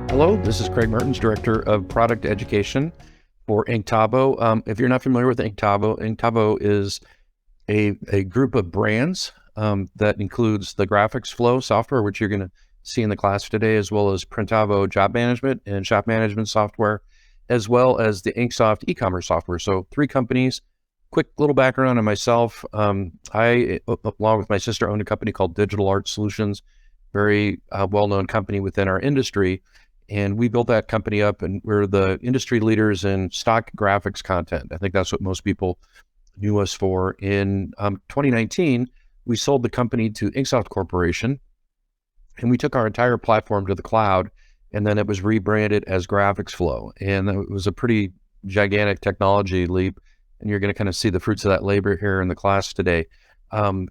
Hello, this is Craig Mertens, Director of Product Education for Inktobo. If you're not familiar with Inktobo, Inktobo is a group of brands that includes the GraphicsFlow software, which you're going to see in the class today, as well as Printavo job management and shop management software, as well as the Inksoft e-commerce software. So 3 companies. Quick little background on myself. I, along with my sister, owned a company called Digital Art Solutions, very well-known company within our industry. And we built that company up, and we're the industry leaders in stock graphics content. I think that's what most people knew us for. In 2019, we sold the company to Inksoft Corporation, and we took our entire platform to the cloud, and then it was rebranded as GraphicsFlow. And it was a pretty gigantic technology leap, and you're going to kind of see the fruits of that labor here in the class today.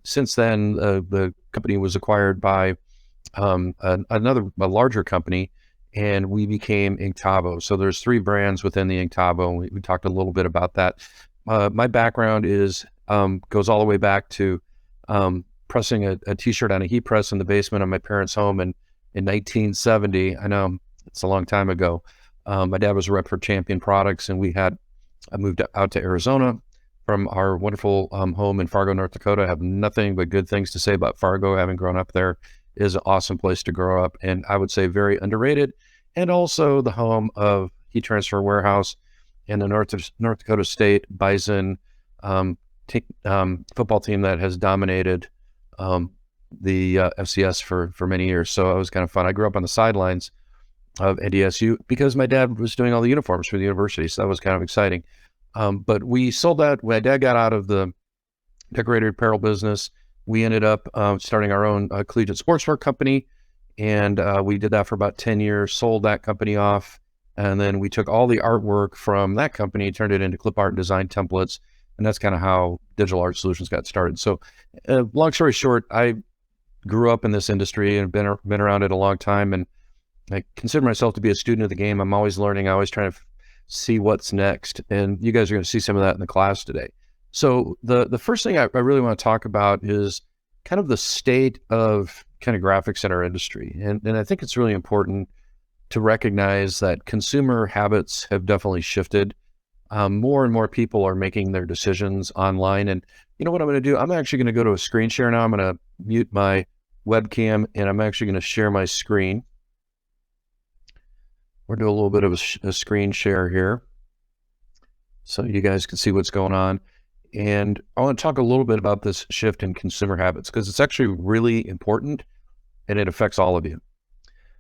Since then, the company was acquired by a larger company, and we became Inktobo. So there's 3 brands within the Inktobo, and we talked a little bit about that. My background is goes all the way back to pressing a t-shirt on a heat press in the basement of my parents' home in 1970. I know it's a long time ago. My dad was a rep for Champion Products, and I moved out to Arizona from our wonderful home in Fargo, North Dakota. I have nothing but good things to say about Fargo, having grown up there. It is an awesome place to grow up, and I would say very underrated, and also the home of Heat Transfer Warehouse and the North Dakota State Bison football team that has dominated the FCS for many years. So it was kind of fun. I grew up on the sidelines of NDSU because my dad was doing all the uniforms for the university, so that was kind of exciting. But we sold that. When my dad got out of the decorated apparel business, we ended up starting our own collegiate sportswear company, and we did that for about 10 years, sold that company off, and then we took all the artwork from that company, turned it into clip art design templates, and that's kind of how Digital Art Solutions got started. So long story short, I grew up in this industry and been around it a long time, and I consider myself to be a student of the game. I'm always learning, always trying to see what's next, and you guys are going to see some of that in the class today. So the first thing I really want to talk about is kind of the state of kind of graphics in our industry. And I think it's really important to recognize that consumer habits have definitely shifted. More and more people are making their decisions online. And you know what I'm going to do? I'm actually going to go to a screen share now. I'm going to mute my webcam, and I'm actually going to share my screen. We're doing a little bit of a screen share here, so you guys can see what's going on. And I want to talk a little bit about this shift in consumer habits, because it's actually really important and it affects all of you.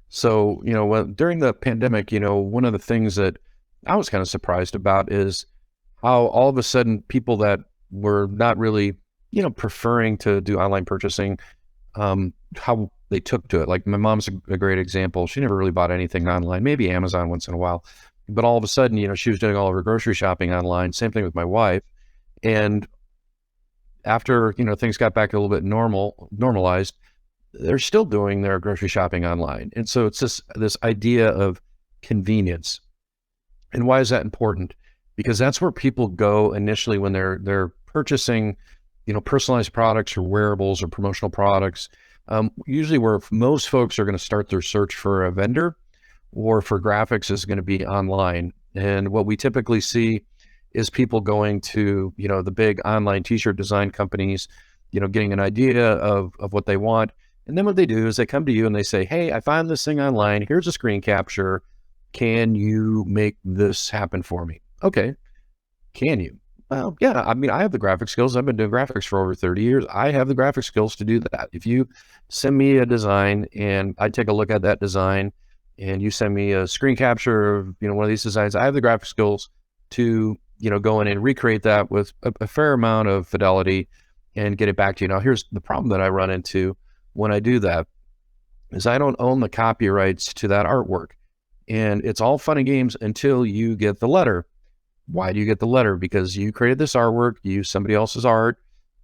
So, during the pandemic, one of the things that I was kind of surprised about is how all of a sudden people that were not really, preferring to do online purchasing, how they took to it. Like my mom's a great example. She never really bought anything online, maybe Amazon once in a while, but all of a sudden, she was doing all of her grocery shopping online. Same thing with my wife. And after, things got back a little bit normalized, they're still doing their grocery shopping online. And so it's this idea of convenience. And why is that important? Because that's where people go initially when they're purchasing, personalized products or wearables or promotional products. Usually where most folks are going to start their search for a vendor or for graphics is going to be online. And what we typically see is people going to, the big online t-shirt design companies, getting an idea of what they want. And then what they do is they come to you and they say, hey, I found this thing online. Here's a screen capture. Can you make this happen for me? Okay. Can you? Well, yeah, I have the graphic skills. I've been doing graphics for over 30 years. I have the graphic skills to do that. If you send me a design and I take a look at that design and you send me a screen capture of, one of these designs, I have the graphic skills to, go in and recreate that with a fair amount of fidelity and get it back to you. Now, here's the problem that I run into when I do that is I don't own the copyrights to that artwork. And it's all fun and games until you get the letter. Why do you get the letter? Because you created this artwork, you used somebody else's art.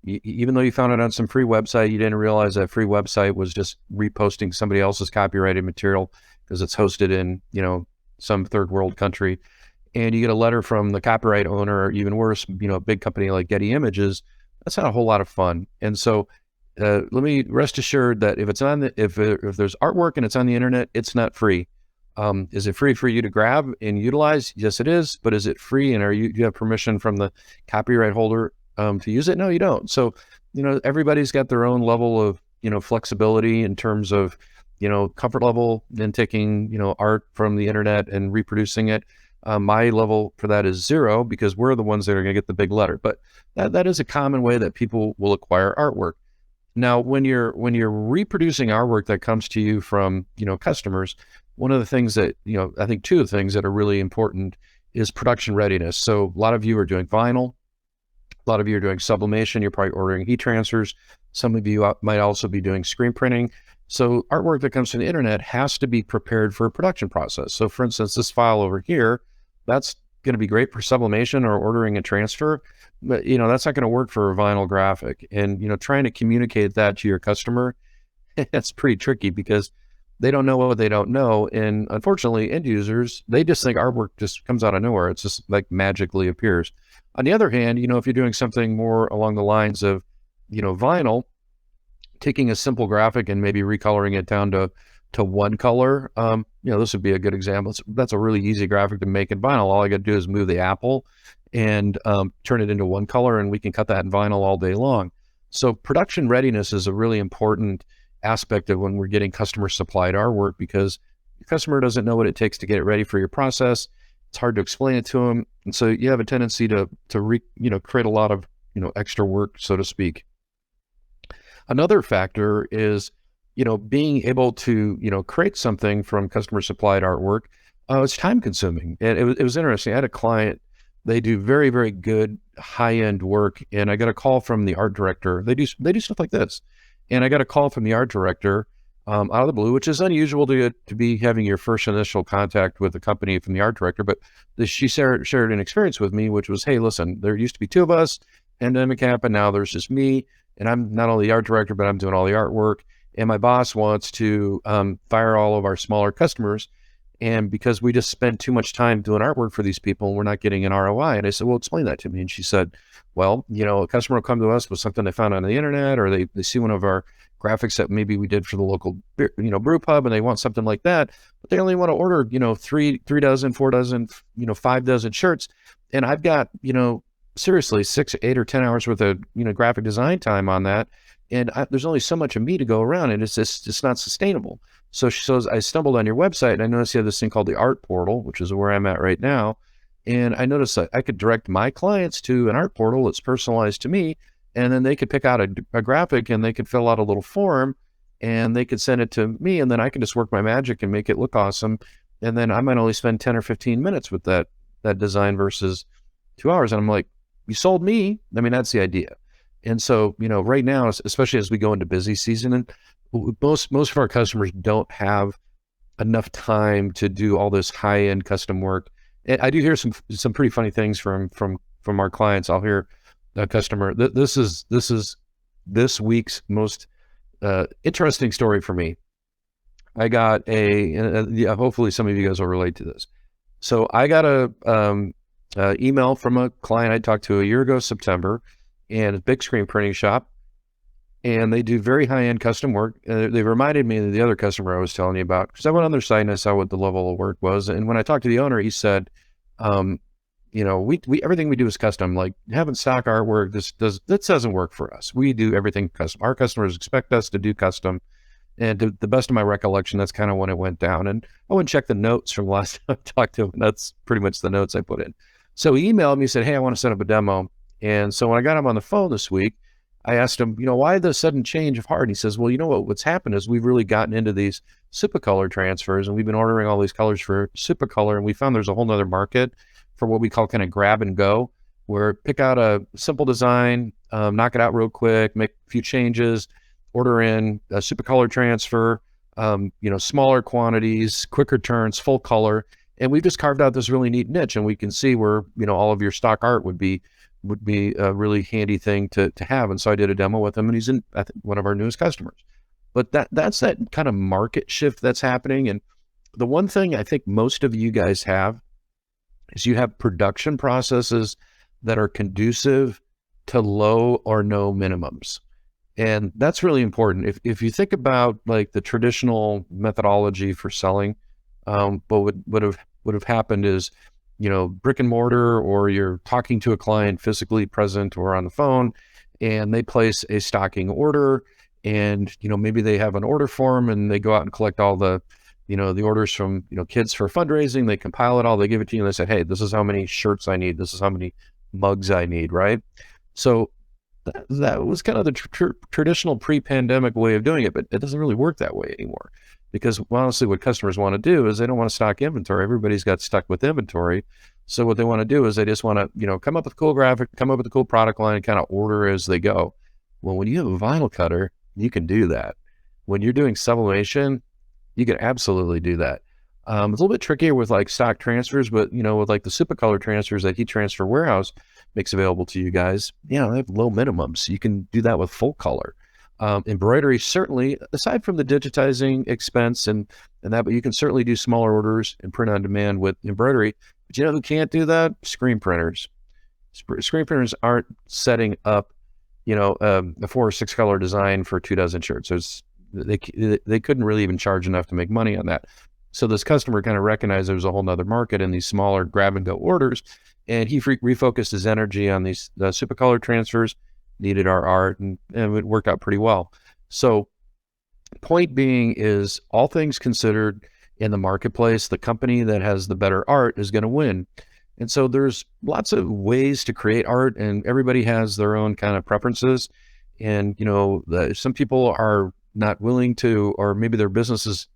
Even though you found it on some free website, you didn't realize that free website was just reposting somebody else's copyrighted material because it's hosted in, some third world country. And you get a letter from the copyright owner, or even worse, a big company like Getty Images. That's not a whole lot of fun. And so let me rest assured that if it's on the, if there's artwork and it's on the internet, it's not free. Is it free for you to grab and utilize? Yes, it is. But is it free? And do you have permission from the copyright holder to use it? No, you don't. So, everybody's got their own level of, flexibility in terms of, comfort level in taking, art from the internet and reproducing it. My level for that is 0 because we're the ones that are going to get the big letter. But that is a common way that people will acquire artwork. Now, when you're reproducing artwork that comes to you from, customers, one of the things that, I think two of the things that are really important is production readiness. So a lot of you are doing vinyl. A lot of you are doing sublimation. You're probably ordering heat transfers. Some of you might also be doing screen printing. So artwork that comes from the internet has to be prepared for a production process. So for instance, this file over here, that's going to be great for sublimation or ordering a transfer, but that's not going to work for a vinyl graphic. And trying to communicate that to your customer, that's pretty tricky because they don't know what they don't know. And unfortunately, end users, they just think artwork just comes out of nowhere. It's just like magically appears. On the other hand, if you're doing something more along the lines of, vinyl, taking a simple graphic and maybe recoloring it down to one color, this would be a good example. That's a really easy graphic to make in vinyl. All I got to do is move the apple and turn it into one color, and we can cut that in vinyl all day long. So production readiness is a really important aspect of when we're getting customer supplied artwork, because your customer doesn't know what it takes to get it ready for your process. It's hard to explain it to them. And so you have a tendency to create a lot of, extra work, so to speak. Another factor is, being able to, create something from customer supplied artwork. It's time consuming. And it was interesting. I had a client, they do very, very good high-end work. And I got a call from the art director. They do stuff like this. And I got a call from the art director out of the blue, which is unusual to be having your first initial contact with the company from the art director. But she shared an experience with me, which was, hey, listen, there used to be 2 of us, pandemic happened, now there's just me. And I'm not only the art director, but I'm doing all the artwork. And my boss wants to fire all of our smaller customers. And because we just spend too much time doing artwork for these people, we're not getting an ROI. And I said, well, explain that to me. And she said, well, a customer will come to us with something they found on the internet, or they see one of our graphics that maybe we did for the local, brew pub, and they want something like that, but they only want to order, 3 dozen, 4 dozen, 5 dozen shirts. And I've got, seriously 6, 8, or 10 hours worth of, graphic design time on that. And there's only so much of me to go around, and it's not sustainable. So she says, I stumbled on your website and I noticed you have this thing called the art portal, which is where I'm at right now. And I noticed that I could direct my clients to an art portal that's personalized to me. And then they could pick out a graphic, and they could fill out a little form, and they could send it to me. And then I can just work my magic and make it look awesome. And then I might only spend 10 or 15 minutes with that design versus 2 hours. And I'm like, you sold me. I mean, that's the idea. And so, right now, especially as we go into busy season, and most of our customers don't have enough time to do all this high-end custom work. And I do hear some pretty funny things from our clients. I'll hear a customer, this is this week's most interesting story for me. I got hopefully some of you guys will relate to this. So I got a email from a client I talked to a year ago, September, and a big screen printing shop. And they do very high-end custom work. They reminded me of the other customer I was telling you about, because I went on their site and I saw what the level of work was. And when I talked to the owner, he said, we everything we do is custom. Like, having stock artwork, this doesn't work for us. We do everything custom. Our customers expect us to do custom. And to the best of my recollection, that's kind of when it went down. And I went and checked the notes from last time I talked to him. And that's pretty much the notes I put in. So he emailed me, said, hey, I want to set up a demo. And so when I got him on the phone this week, I asked him, why the sudden change of heart? And he says, well, what's happened is we've really gotten into these Supercolor transfers, and we've been ordering all these colors for Supercolor, and we found there's a whole nother market for what we call kind of grab and go, where pick out a simple design, knock it out real quick, make a few changes, order in a Supercolor transfer, smaller quantities, quicker turns, full color. And we've just carved out this really neat niche, and we can see where, all of your stock art would be a really handy thing to have. And so I did a demo with him, and he's one of our newest customers. But that's that kind of market shift that's happening. And the one thing I think most of you guys have is you have production processes that are conducive to low or no minimums. And that's really important. If you think about like the traditional methodology for selling, what would have happened is, brick and mortar, or you're talking to a client physically present or on the phone, and they place a stocking order, and maybe they have an order form, and they go out and collect all the the orders from kids for fundraising. They compile it all, they give it to you, and they say, hey, this is how many shirts I need, this is how many mugs I need, right? So that was kind of the traditional pre-pandemic way of doing it, but it doesn't really work that way anymore, because honestly, what customers want to do is they don't want to stock inventory. Everybody's got stuck with inventory. So what they want to do is they just want to, come up with a cool graphic, come up with a cool product line, and kind of order as they go. Well, when you have a vinyl cutter, you can do that. When you're doing sublimation, you can absolutely do that. It's a little bit trickier with like stock transfers, but with like the Supercolor transfers that Heat Transfer Warehouse makes available to you guys, they have low minimums. You can do that with full color. Embroidery, certainly, aside from the digitizing expense and that, but you can certainly do smaller orders and print on demand with embroidery. But who can't do that? Screen printers. Screen printers aren't setting up, a 4 or 6 color design for 24 shirts. So they couldn't really even charge enough to make money on that. So this customer kind of recognized there was a whole nother market in these smaller grab and go orders, and he refocused his energy on these Supercolor transfers, needed our art, and it worked out pretty well. So point being is, all things considered in the marketplace, the company that has the better art is going to win. And so there's lots of ways to create art, and everybody has their own kind of preferences. And, some people are not willing to, or maybe their business is,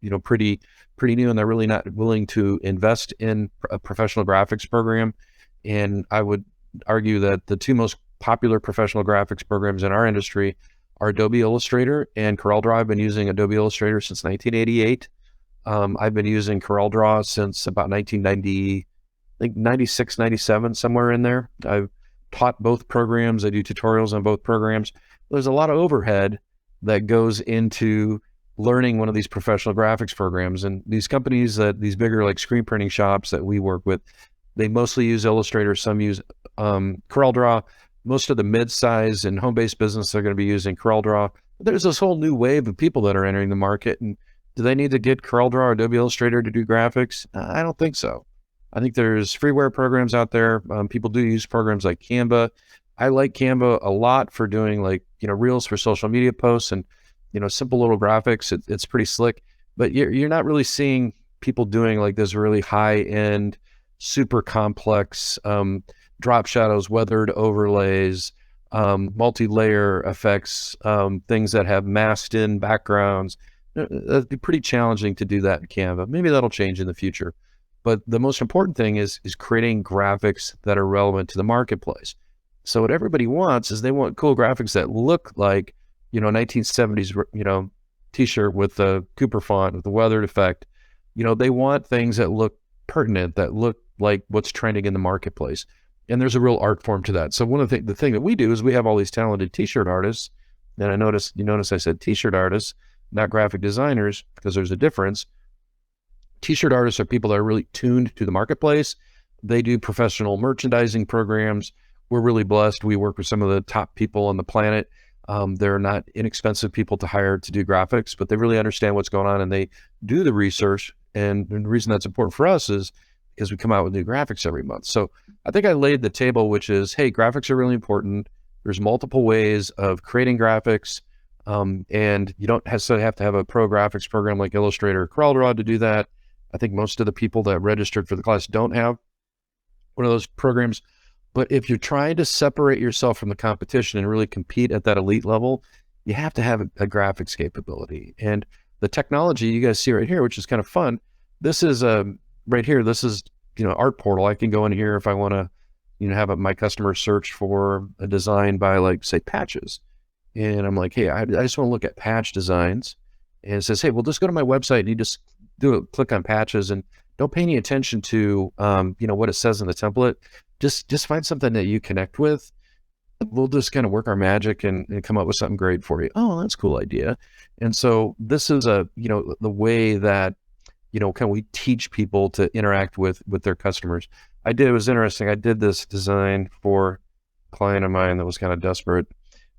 pretty new, and they're really not willing to invest in a professional graphics program. And I would argue that the two most popular professional graphics programs in our industry are Adobe Illustrator and CorelDRAW. I've been using Adobe Illustrator since 1988. I've been using CorelDRAW since about 1990, I think 96, 97, somewhere in there. I've taught both programs. I do tutorials on both programs. There's a lot of overhead that goes into learning one of these professional graphics programs. And these companies, these bigger like screen printing shops that we work with, they mostly use Illustrator. Some use CorelDRAW. Most of the mid-size and home-based business are going to be using CorelDRAW. But there's this whole new wave of people that are entering the market. And do they need to get CorelDRAW or Adobe Illustrator to do graphics? I don't think so. I think there's freeware programs out there. People do use programs like Canva. I like Canva a lot for doing like, reels for social media posts and, simple little graphics. It's pretty slick, but you're not really seeing people doing like this really high-end, super complex drop shadows, weathered overlays, multi-layer effects, things that have masked in backgrounds. That'd be pretty challenging to do that in Canva. Maybe that'll change in the future. But the most important thing is creating graphics that are relevant to the marketplace. So what everybody wants is they want cool graphics that look like, 1970s, t-shirt with the Cooper font, with the weathered effect. They want things that look pertinent, that look like what's trending in the marketplace. And there's a real art form to that. So one of the thing that we do is we have all these talented t-shirt artists. And you notice I said t-shirt artists, not graphic designers, because there's a difference. T-shirt artists are people that are really tuned to the marketplace. They do professional merchandising programs. We're really blessed. We work with some of the top people on the planet. They're not inexpensive people to hire to do graphics, but they really understand what's going on, and they do the research. And the reason that's important for us is because we come out with new graphics every month. So I think I laid the table, which is, hey, graphics are really important. There's multiple ways of creating graphics. And you don't necessarily have to have a pro graphics program like Illustrator or CorelDRAW to do that. I think most of the people that registered for the class don't have one of those programs. But if you're trying to separate yourself from the competition and really compete at that elite level, you have to have a graphics capability. And the technology you guys see right here, which is kind of fun, this is right here, this is, Art Portal. I can go in here if I want to, have my customer search for a design by, like, say, patches. And I'm like, hey, I just want to look at patch designs. And it says, hey, well, just go to my website and you just click on patches, and don't pay any attention to, what it says in the template. Just find something that you connect with. We'll just kind of work our magic and come up with something great for you. Oh, that's a cool idea. And so this is the way that, can we teach people to interact with their customers. It was interesting. I did this design for a client of mine that was kind of desperate.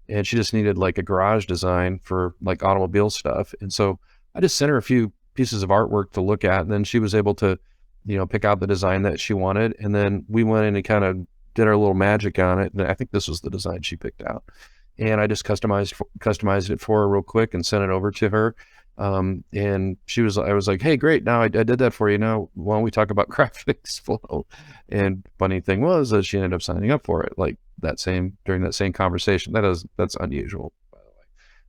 and she just needed like a garage design for like automobile stuff. And so I just sent her a few pieces of artwork to look at, and then she was able to, pick out the design that she wanted. And then we went in and kind of did our little magic on it. And I think this was the design she picked out. And I just customized it for her real quick and sent it over to her. And I was like, hey, great. Now I did that for you. Now, why don't we talk about GraphicsFlow? And funny thing was that she ended up signing up for it like during that same conversation. That's unusual, by the way.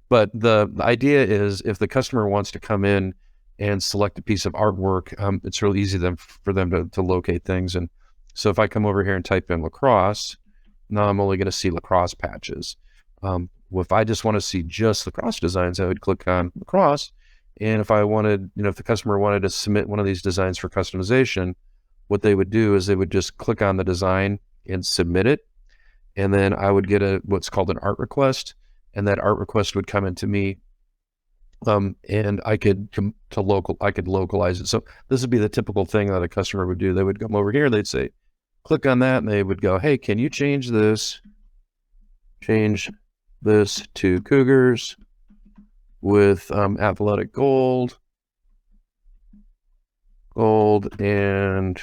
But the idea is if the customer wants to come in and select a piece of artwork, it's really easy for them to locate things. And so if I come over here and type in lacrosse, now I'm only going to see lacrosse patches. If I just want to see just lacrosse designs, I would click on lacrosse. And if I wanted, if the customer wanted to submit one of these designs for customization, what they would do is they would just click on the design and submit it. And then I would get what's called an art request. And that art request would come into me. And I could localize it. So this would be the typical thing that a customer would do. They would come over here, they'd say, click on that, and they would go, hey, can you change this to Cougars with athletic gold, and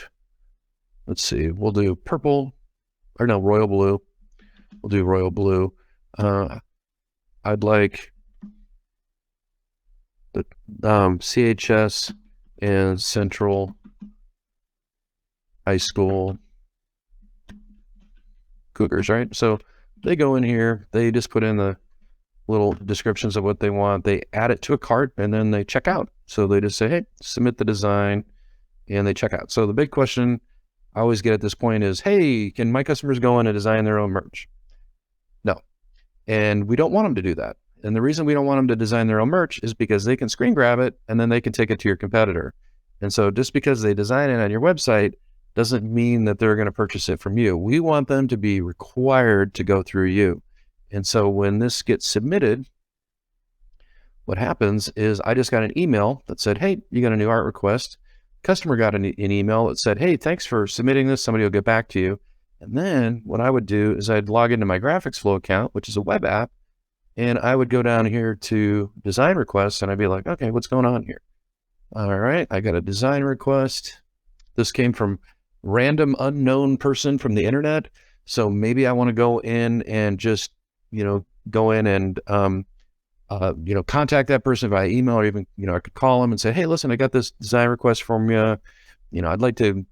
let's see, we'll do purple, or no, royal blue. We'll do royal blue. I'd like the CHS and Central High School Cougars, right? So they go in here, they just put in the little descriptions of what they want, they add it to a cart, and then they check out. So they just say, hey, submit the design, and they check out. So the big question I always get at this point is, hey, can my customers go in and design their own merch? No. And we don't want them to do that. And the reason we don't want them to design their own merch is because they can screen grab it and then they can take it to your competitor. And so just because they design it on your website doesn't mean that they're going to purchase it from you. We want them to be required to go through you. And so when this gets submitted, what happens is I just got an email that said, hey, you got a new art request. Customer got an email that said, hey, thanks for submitting this. Somebody will get back to you. And then what I would do is I'd log into my GraphicsFlow account, which is a web app, and I would go down here to design requests, and I'd be like, okay, what's going on here? All right, I got a design request. This came from random unknown person from the internet. So maybe I want to go in and just, go in and, contact that person via email, or even, I could call them and say, hey, listen, I got this design request from you. I'd like to,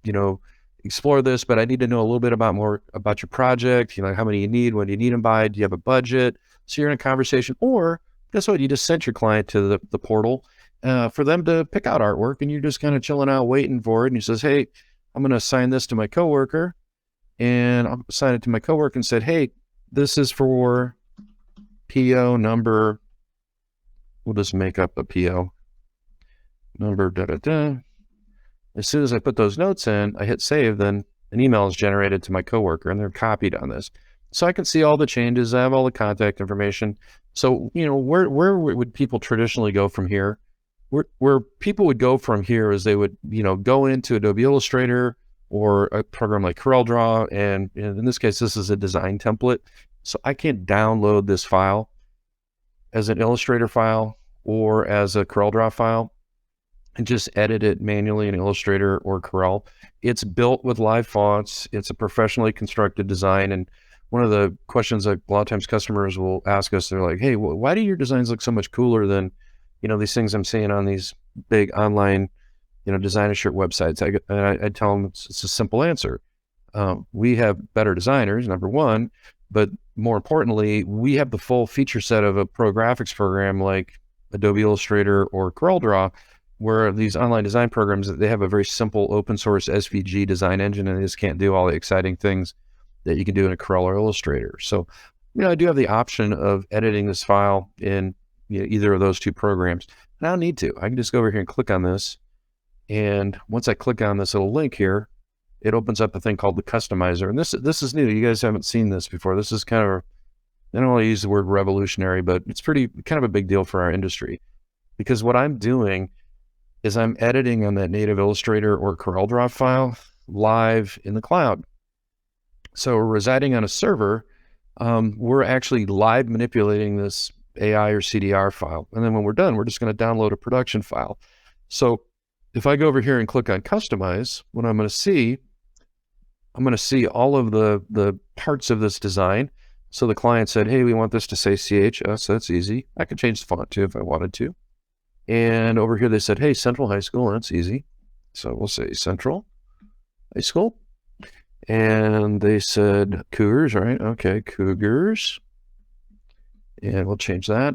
explore this, but I need to know a little bit more about your project. How many you need, when do you need them by, do you have a budget? So you're in a conversation, or guess what? You just sent your client to the portal for them to pick out artwork, and you're just kind of chilling out, waiting for it. And he says, hey, I'm going to assign this to my coworker, and I'll assign it to my coworker and said, hey, this is for PO number. We'll just make up a PO number, As soon as I put those notes in, I hit save, then an email is generated to my coworker, and they're copied on this. So I can see all the changes. I have all the contact information. So, where would people traditionally go from here? Where people would go from here is they would, go into Adobe Illustrator or a program like CorelDRAW. And in this case, this is a design template. So I can download this file as an Illustrator file or as a CorelDRAW file and just edit it manually in Illustrator or Corel. It's built with live fonts. It's a professionally constructed design. And one of the questions that a lot of times customers will ask us, they're like, hey, why do your designs look so much cooler than, these things I'm seeing on these big online, design-a-shirt websites? I tell them it's a simple answer. We have better designers, number one, but more importantly, we have the full feature set of a pro graphics program like Adobe Illustrator or CorelDRAW, where these online design programs, they have a very simple open source SVG design engine, and they just can't do all the exciting things that you can do in a Corel or Illustrator. So, I do have the option of editing this file in either of those two programs. And I don't need to. I can just go over here and click on this. And once I click on this little link here, it opens up a thing called the customizer. And this is new. You guys haven't seen this before. This is kind of, I don't want to use the word revolutionary, but it's kind of a big deal for our industry. Because what I'm doing is I'm editing on that native Illustrator or CorelDRAW file live in the cloud. So we're residing on a server we're actually live manipulating this AI or CDR file. And then when we're done, we're just going to download a production file. So if I go over here and click on customize, what I'm going to see all of the parts of this design. So the client said, hey, we want this to say CHS. That's easy. I could change the font too if I wanted to. And over here, they said, hey, Central High School. That's easy. So we'll say Central High School. And they said Cougars, right? Okay, Cougars. And we'll change that.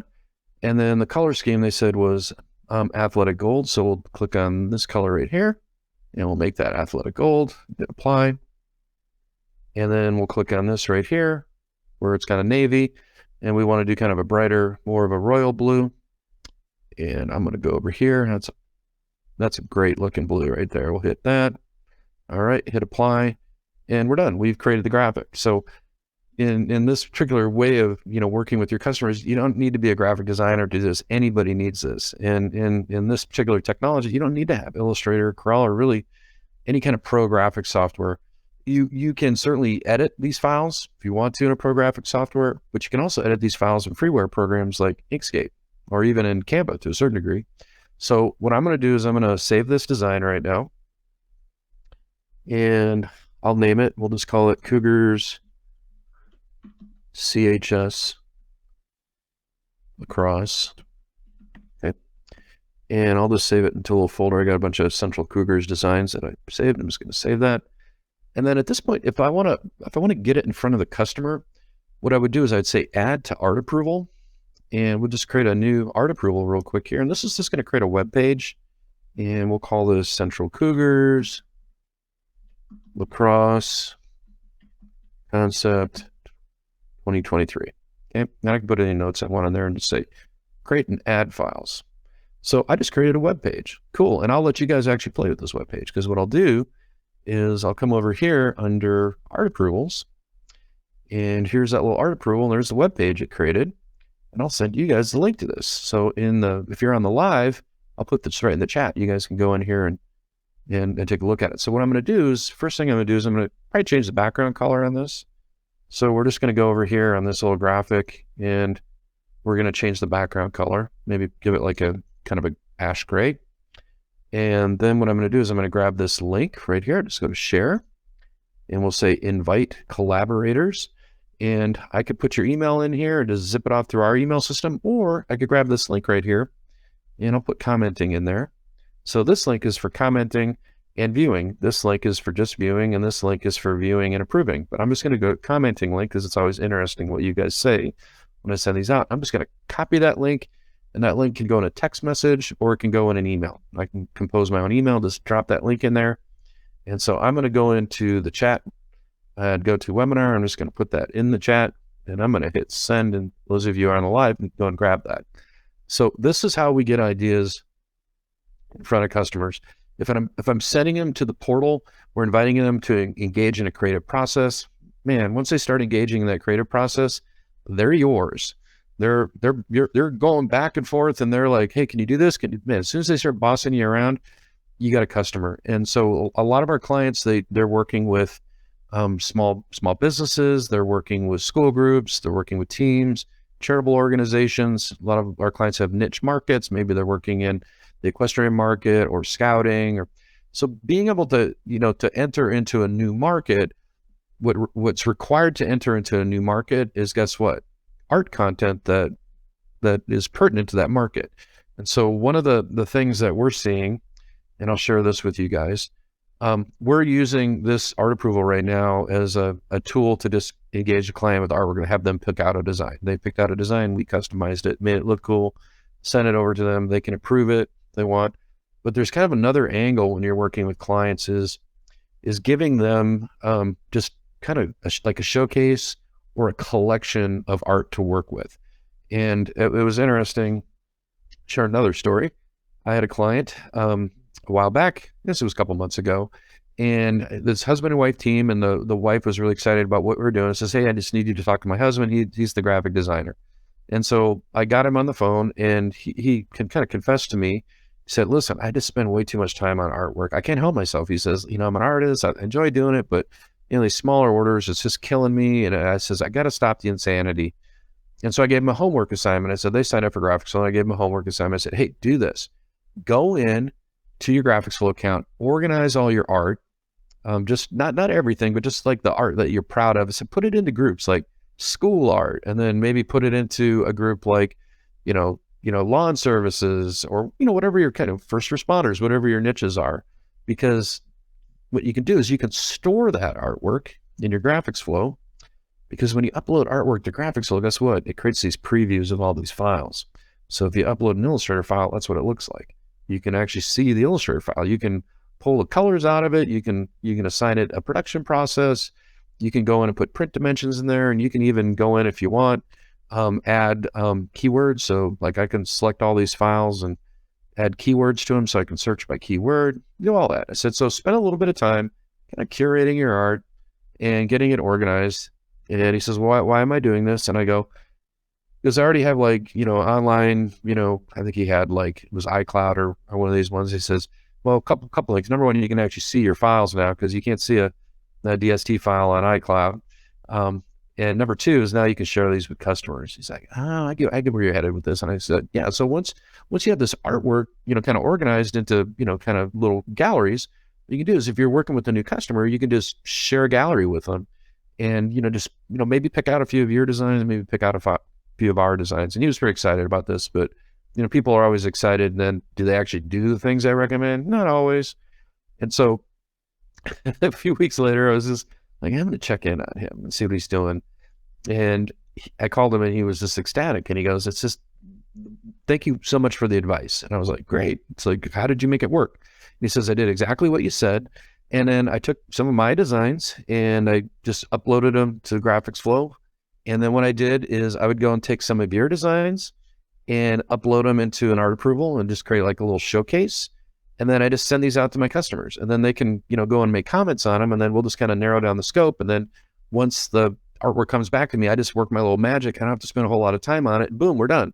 And then the color scheme they said was athletic gold. So we'll click on this color right here and we'll make that athletic gold, hit apply. And then we'll click on this right here where it's kind of navy. And we want to do kind of a brighter, more of a royal blue. And I'm going to go over here. That's a great looking blue right there. We'll hit that. All right, hit apply. And we're done. We've created the graphic. So in this particular way of, working with your customers, you don't need to be a graphic designer to do this. Anybody needs this. And in this particular technology, you don't need to have Illustrator, Corel, or really any kind of pro graphic software. You can certainly edit these files if you want to in a pro graphic software, but you can also edit these files in freeware programs like Inkscape or even in Canva to a certain degree. So what I'm going to do is I'm going to save this design right now. And I'll name it. We'll just call it Cougars CHS Lacrosse. Okay. And I'll just save it into a little folder. I got a bunch of Central Cougars designs that I saved. I'm just going to save that. And then at this point, if I want to get it in front of the customer, what I would do is I'd say add to art approval, and we'll just create a new art approval real quick here. And this is just going to create a web page, and we'll call this Central Cougars Lacrosse Concept 2023. Okay, now I can put any notes I want on there and just say create and add files. So I just created a web page. Cool. And I'll let you guys actually play with this web page, because what I'll do is I'll come over here under art approvals, and here's that little art approval, and there's the web page it created, and I'll send you guys the link to this. So if you're on the live, I'll put this right in the chat. You guys can go in here and take a look at it. So what I'm going to do is, first thing I'm going to do is I'm going to probably change the background color on this. So we're just going to go over here on this little graphic, and we're going to change the background color, maybe give it like a kind of a ash gray. And then what I'm going to do is I'm going to grab this link right here. Just go to share, and we'll say invite collaborators. And I could put your email in here and just zip it off through our email system, or I could grab this link right here and I'll put commenting in there. So this link is for commenting and viewing. This link is for just viewing, and this link is for viewing and approving. But I'm just going to go commenting link, because it's always interesting what you guys say when I send these out. I'm just going to copy that link, and that link can go in a text message or it can go in an email. I can compose my own email, just drop that link in there. And so I'm going to go into the chat and go to webinar. I'm just going to put that in the chat, and I'm going to hit send. And those of you who are on the live can go and grab that. So this is how we get ideas in front of customers. If I'm sending them to the portal, we're inviting them to engage in a creative process. Man, once they start engaging in that creative process, they're yours. They're going back and forth, and they're like, hey, can you do this? Man, as soon as they start bossing you around, you got a customer. And so a lot of our clients, they're working with small businesses, they're working with school groups, they're working with teams, charitable organizations. A lot of our clients have niche markets. Maybe they're working in the equestrian market or scouting, or so being able to, to enter into a new market, what's required to enter into a new market is, guess what? Art content that is pertinent to that market. And so one of the things that we're seeing, and I'll share this with you guys, we're using this art approval right now as a tool to just engage a client with art. We're going to have them pick out a design. They picked out a design, we customized it, made it look cool, sent it over to them. They can approve it if they want. But there's kind of another angle when you're working with clients is giving them just kind of like a showcase or a collection of art to work with. And it was interesting. Share another story. I had a client a while back, I guess it was a couple months ago, and this husband and wife team, and the wife was really excited about what we were doing. Says, hey, I just need you to talk to my husband. He's the graphic designer. And so I got him on the phone, and he kind of confessed to me. He said, listen, I just spend way too much time on artwork. I can't help myself. He says, I'm an artist. I enjoy doing it, but these smaller orders, it's just killing me. And I says, I got to stop the insanity. And so I gave him a homework assignment. I said, they signed up for GraphicsFlow. And I gave him a homework assignment. I said, hey, do this. Go in to your GraphicsFlow account, organize all your art. Just not everything, but just like the art that you're proud of. So put it into groups like school art, and then maybe put it into a group like, lawn services, or, whatever your kind of first responders, whatever your niches are. Because what you can do is you can store that artwork in your GraphicsFlow, because when you upload artwork to GraphicsFlow, guess what? It creates these previews of all these files. So if you upload an Illustrator file, that's what it looks like. You can actually see the Illustrator file. You can pull the colors out of it. You can assign it a production process. You can go in and put print dimensions in there, and you can even go in, if you want, add keywords. So like I can select all these files and add keywords to them, so I can search by keyword, do all that. I said, so spend a little bit of time kind of curating your art and getting it organized. And he says, well, why am I doing this? And I go, because I already have online, I think he had it was iCloud or one of these ones. He says, well, a couple things. Number one, you can actually see your files now, because you can't see a DST file on iCloud. And number two is now you can share these with customers. He's like, I get where you're headed with this. And I said, yeah. So once you have this artwork, kind of organized into, kind of little galleries, what you can do is, if you're working with a new customer, you can just share a gallery with them, and, maybe pick out a few of your designs, maybe pick out a few of our designs. And he was very excited about this, but, people are always excited. And then do they actually do the things I recommend? Not always. And so a few weeks later, I was just like, I'm going to check in on him and see what he's doing. And I called him, and he was just ecstatic. And he goes, it's just, thank you so much for the advice. And I was like, great. It's like, how did you make it work? And he says, I did exactly what you said. And then I took some of my designs and I just uploaded them to GraphicsFlow. And then what I did is I would go and take some of your designs and upload them into an art approval and just create like a little showcase. And then I just send these out to my customers, and then they can, go and make comments on them. And then we'll just kind of narrow down the scope. And then once the artwork comes back to me, I just work my little magic. I don't have to spend a whole lot of time on it. Boom, we're done.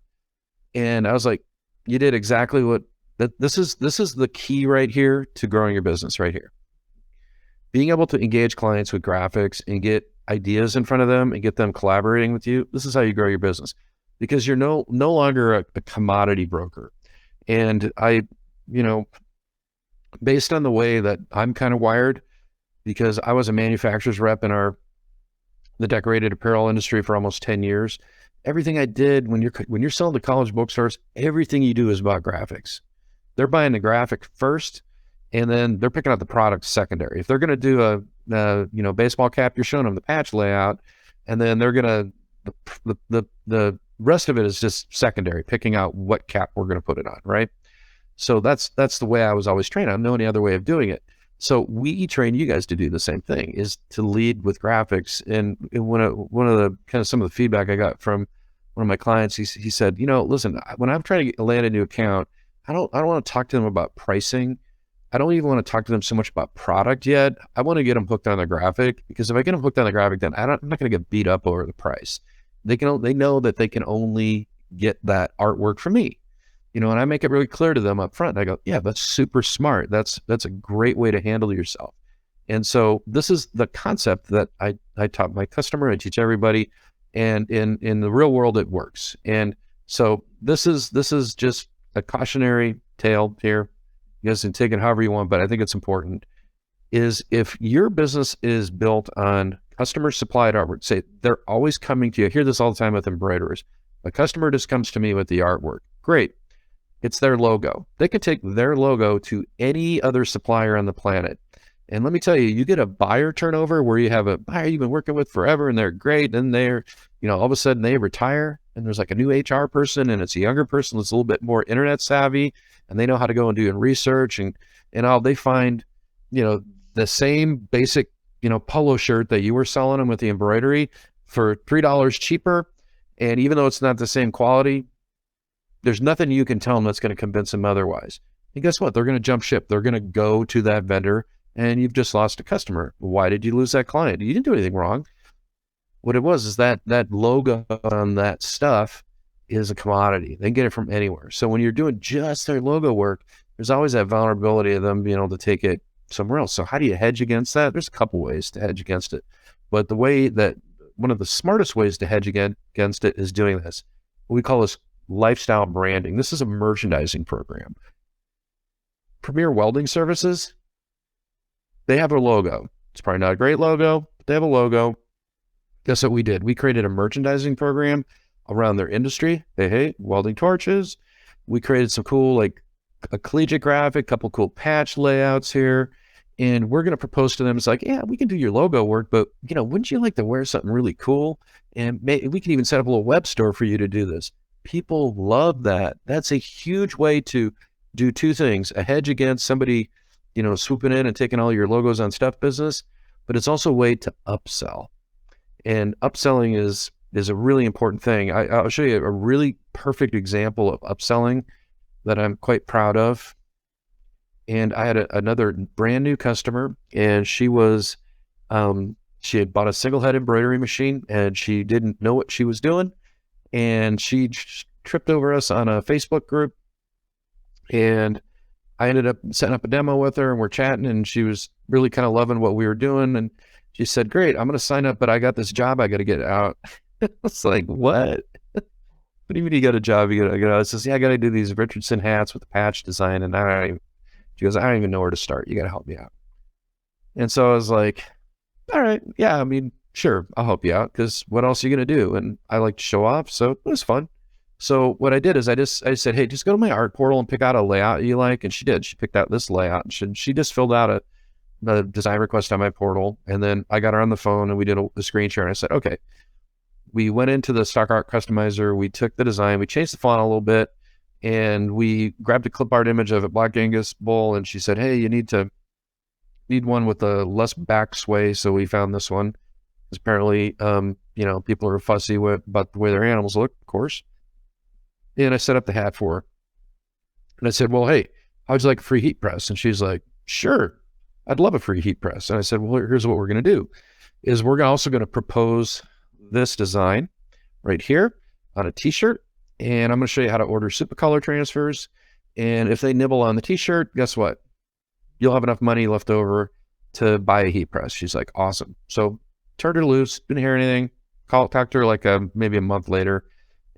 And I was like, you did exactly what this is the key right here to growing your business right here. Being able to engage clients with graphics and get ideas in front of them and get them collaborating with you. This is how you grow your business, because you're no longer a commodity broker. And I, based on the way that I'm kind of wired, because I was a manufacturer's rep in the decorated apparel industry for almost 10 years. Everything I did, when you're selling to college bookstores, everything you do is about graphics. They're buying the graphic first, and then they're picking out the product secondary. If they're going to do a baseball cap, you're showing them the patch layout, and then they're going to the rest of it is just secondary, picking out what cap we're going to put it on, right? So that's the way I was always trained. I don't know any other way of doing it. So we train you guys to do the same thing, is to lead with graphics. And one of the kind of some of the feedback I got from one of my clients, he said, listen, when I'm trying to land a new account, I don't want to talk to them about pricing. I don't even want to talk to them so much about product yet. I want to get them hooked on the graphic, because if I get them hooked on the graphic, then I'm not going to get beat up over the price. They know that they can only get that artwork from me. And I make it really clear to them up front. I go, yeah, that's super smart. That's a great way to handle yourself. And so this is the concept that I taught my customer, I teach everybody, and in the real world, it works. And so this is just a cautionary tale here. You guys can take it however you want, but I think it's important, is if your business is built on customer supplied artwork, say they're always coming to you. I hear this all the time with embroiderers. A customer just comes to me with the artwork. Great. It's their logo. They could take their logo to any other supplier on the planet. And let me tell you, you get a buyer turnover where you have a buyer you've been working with forever and they're great. And they're, all of a sudden they retire and there's like a new HR person, and it's a younger person that's a little bit more internet savvy, and they know how to go and do research, and all they find, the same basic, polo shirt that you were selling them with the embroidery for $3 cheaper. And even though it's not the same quality, there's nothing you can tell them that's going to convince them otherwise. And guess what? They're going to jump ship. They're going to go to that vendor, and you've just lost a customer. Why did you lose that client? You didn't do anything wrong. What it was is that logo on that stuff is a commodity. They can get it from anywhere. So when you're doing just their logo work, there's always that vulnerability of them being able to take it, somewhere else. So how do you hedge against that? There's a couple ways to hedge against it. But the way that one of the smartest ways to hedge against it is doing this. We call this lifestyle branding. This is a merchandising program. Premier Welding Services, they have a logo. It's probably not a great logo, but they have a logo. Guess what we did? We created a merchandising program around their industry. They hate welding torches. We created some cool, like a collegiate graphic, couple cool patch layouts here. And we're going to propose to them. It's like, yeah, we can do your logo work, but wouldn't you like to wear something really cool? And we can even set up a little web store for you to do this. People love that. That's a huge way to do two things: a hedge against somebody, swooping in and taking all your logos on stuff business, but it's also a way to upsell. And upselling is a really important thing. I'll show you a really perfect example of upselling that I'm quite proud of. And I had another brand new customer, and she had bought a single head embroidery machine, and she didn't know what she was doing. And she tripped over us on a Facebook group, and I ended up setting up a demo with her, and we're chatting, and she was really kind of loving what we were doing. And she said, great, I'm going to sign up, but I got this job I got to get out. It's like, what? What do you mean you got a job you got to get out? It says, yeah, I got to do these Richardson hats with the patch design, and she goes, I don't even know where to start. You got to help me out. And so I was like, all right, yeah, I mean, sure, I'll help you out, because what else are you going to do? And I like to show off, so it was fun. So what I did is I said, hey, just go to my art portal and pick out a layout you like. And she did. She picked out this layout. And she just filled out a design request on my portal. And then I got her on the phone, and we did a screen share. And I said, okay. We went into the stock art customizer. We took the design. We changed the font a little bit. And we grabbed a clip art image of a Black Angus bull. And she said, hey, you need one with a less back sway. So we found this one. Because apparently, people are fussy about the way their animals look, of course. And I set up the hat for her. And I said, well, hey, how'd you like a free heat press? And she's like, sure, I'd love a free heat press. And I said, well, here's what we're going to do is we're also going to propose this design right here on a t-shirt. And I'm going to show you how to order super color transfers. And if they nibble on the t-shirt, guess what? You'll have enough money left over to buy a heat press. She's like, awesome. So turned her loose, didn't hear anything. Talked to her like maybe a month later.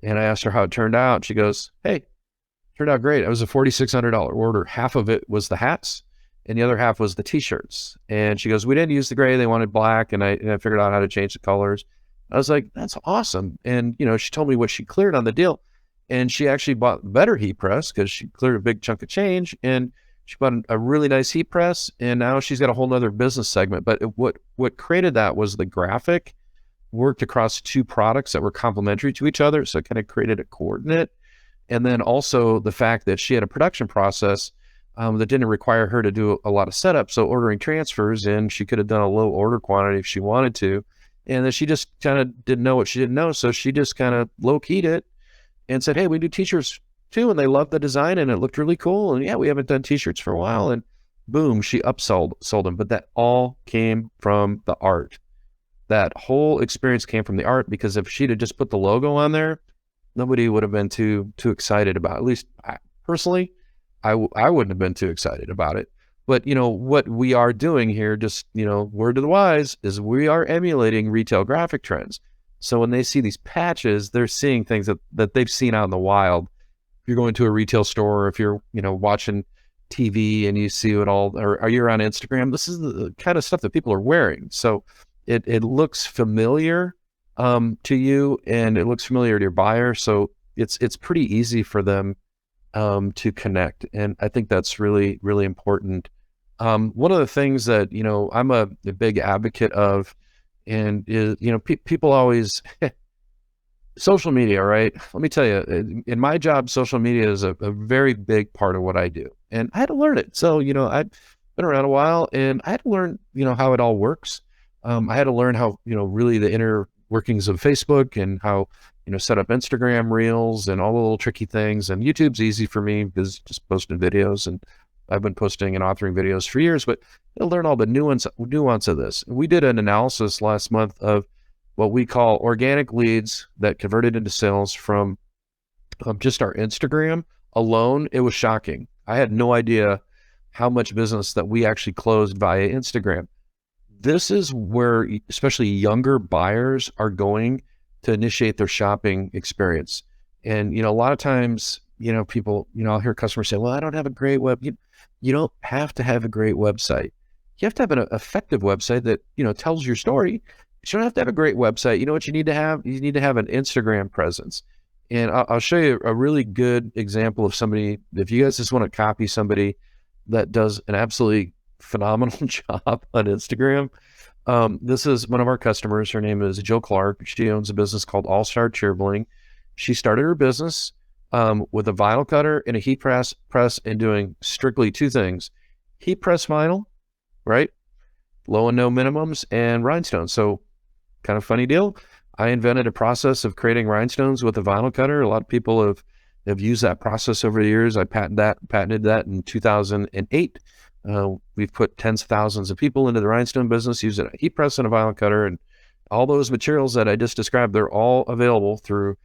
And I asked her how it turned out. She goes, hey, turned out great. It was a $4,600 order. Half of it was the hats, and the other half was the t-shirts. And she goes, we didn't use the gray. They wanted black, and I figured out how to change the colors. I was like, that's awesome. And, she told me what she cleared on the deal. And she actually bought a better heat press because she cleared a big chunk of change. And she bought a really nice heat press. And now she's got a whole nother business segment. But what created that was the graphic worked across two products that were complementary to each other. So it kind of created a coordinate. And then also the fact that she had a production process that didn't require her to do a lot of setup. So ordering transfers in, she could have done a low order quantity if she wanted to. And then she just kind of didn't know what she didn't know. So she just kind of low-keyed it and said, hey, we do t-shirts too. And they loved the design, and it looked really cool. And yeah, we haven't done t-shirts for a while. And boom, she sold them. But that all came from the art. That whole experience came from the art, because if she'd have just put the logo on there, nobody would have been too excited about it. At least personally, I wouldn't have been too excited about it. But, what we are doing here, just, word to the wise, is we are emulating retail graphic trends. So when they see these patches, they're seeing things that they've seen out in the wild. If you're going to a retail store, or if you're, watching TV and you see it all, or you're on Instagram, this is the kind of stuff that people are wearing. So it looks familiar to you, and it looks familiar to your buyer. So it's pretty easy for them to connect. And I think that's really, really important. One of the things that, I'm a big advocate of, and is, people always, social media, right? Let me tell you, in my job, social media is a very big part of what I do. And I had to learn it. So, I've been around a while, and I had to learn, how it all works. I had to learn how, really the inner workings of Facebook, and how, set up Instagram reels and all the little tricky things. And YouTube's easy for me because just posting videos, and I've been posting and authoring videos for years, but you'll learn all the nuance of this. We did an analysis last month of what we call organic leads that converted into sales from just our Instagram alone. It was shocking. I had no idea how much business that we actually closed via Instagram. This is where especially younger buyers are going to initiate their shopping experience. And, a lot of times, people, I'll hear customers say, well, I don't have a great you don't have to have a great website. You have to have an effective website that, tells your story. You don't have to have a great website. You know what you need to have? You need to have an Instagram presence. And I'll show you a really good example of somebody, if you guys just want to copy somebody that does an absolutely phenomenal job on Instagram. This is one of our customers. Her name is Jill Clark. She owns a business called All Star Cheer Bling. She started her business with a vinyl cutter and a heat press and doing strictly two things: heat press vinyl, right? Low and no minimums, and rhinestones. So kind of funny deal. I invented a process of creating rhinestones with a vinyl cutter. A lot of people have used that process over the years. I patented that in 2008. We've put tens of thousands of people into the rhinestone business using a heat press and a vinyl cutter, and all those materials that I just described, they're all available through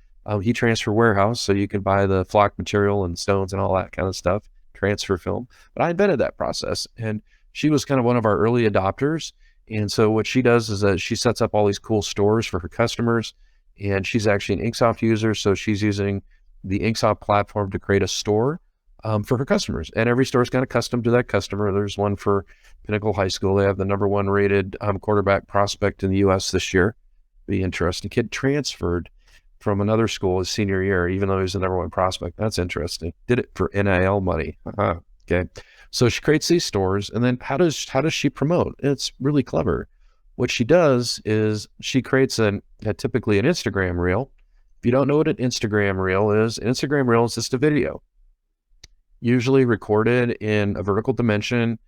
Heat Transfer Warehouse. So you can buy the flock material and stones and all that kind of stuff, transfer film. But I invented that process, and she was kind of one of our early adopters. And so what she does is that she sets up all these cool stores for her customers, and she's actually an Inksoft user. So she's using the Inksoft platform to create a store for her customers. And every store is kind of custom to that customer. There's one for Pinnacle High School. They have the #1 rated quarterback prospect in the U.S. this year. Be interesting. Kid transferred from another school his senior year, even though he was the #1 prospect. That's interesting. Did it for NIL money. Okay. So she creates these stores, and then how does she promote? It's really clever. What she does is she creates typically an Instagram reel. If you don't know what an Instagram reel is just a video, usually recorded in a vertical dimension.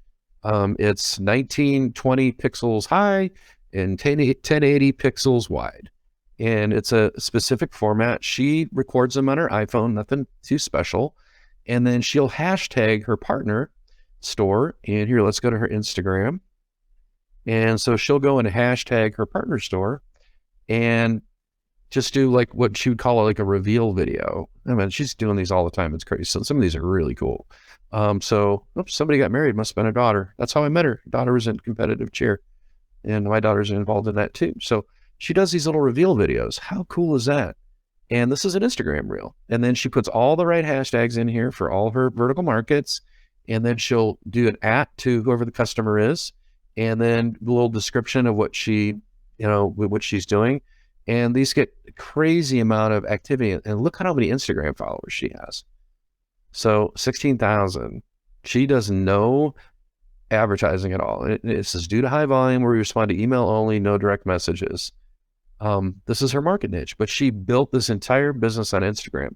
It's 1920 pixels high and 1080 pixels wide. And it's a specific format. She records them on her iPhone, nothing too special. And then she'll hashtag her partner store. And here, let's go to her Instagram. And so she'll go and hashtag her partner store and just do like what she would call like a reveal video. I mean, she's doing these all the time. It's crazy. So some of these are really cool. Somebody got married, must have been her daughter. That's how I met her. Daughter was in competitive cheer, and my daughter's involved in that too. So she does these little reveal videos. How cool is that? And this is an Instagram reel. And then she puts all the right hashtags in here for all her vertical markets. And then she'll do an @ to whoever the customer is, and then a little description of what what she's doing. And these get a crazy amount of activity. And look at how many Instagram followers she has. So 16,000. She does no advertising at all. It says due to high volume, we respond to email only, no direct messages. This is her market niche, but she built this entire business on Instagram.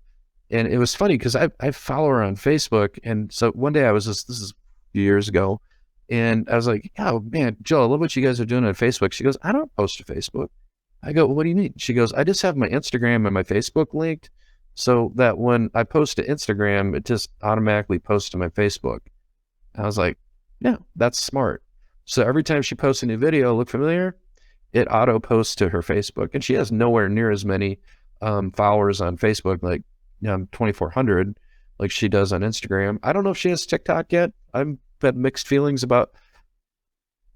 And it was funny because I follow her on Facebook. And so one day this is a few years ago, and I was like, oh man, Jill, I love what you guys are doing on Facebook. She goes, I don't post to Facebook. I go, well, what do you mean? She goes, I just have my Instagram and my Facebook linked so that when I post to Instagram, it just automatically posts to my Facebook. I was like, yeah, that's smart. So every time she posts a new video, look familiar? It auto posts to her Facebook. And she has nowhere near as many followers on Facebook, like 2,400, like she does on Instagram. I don't know if she has TikTok yet. I've had mixed feelings about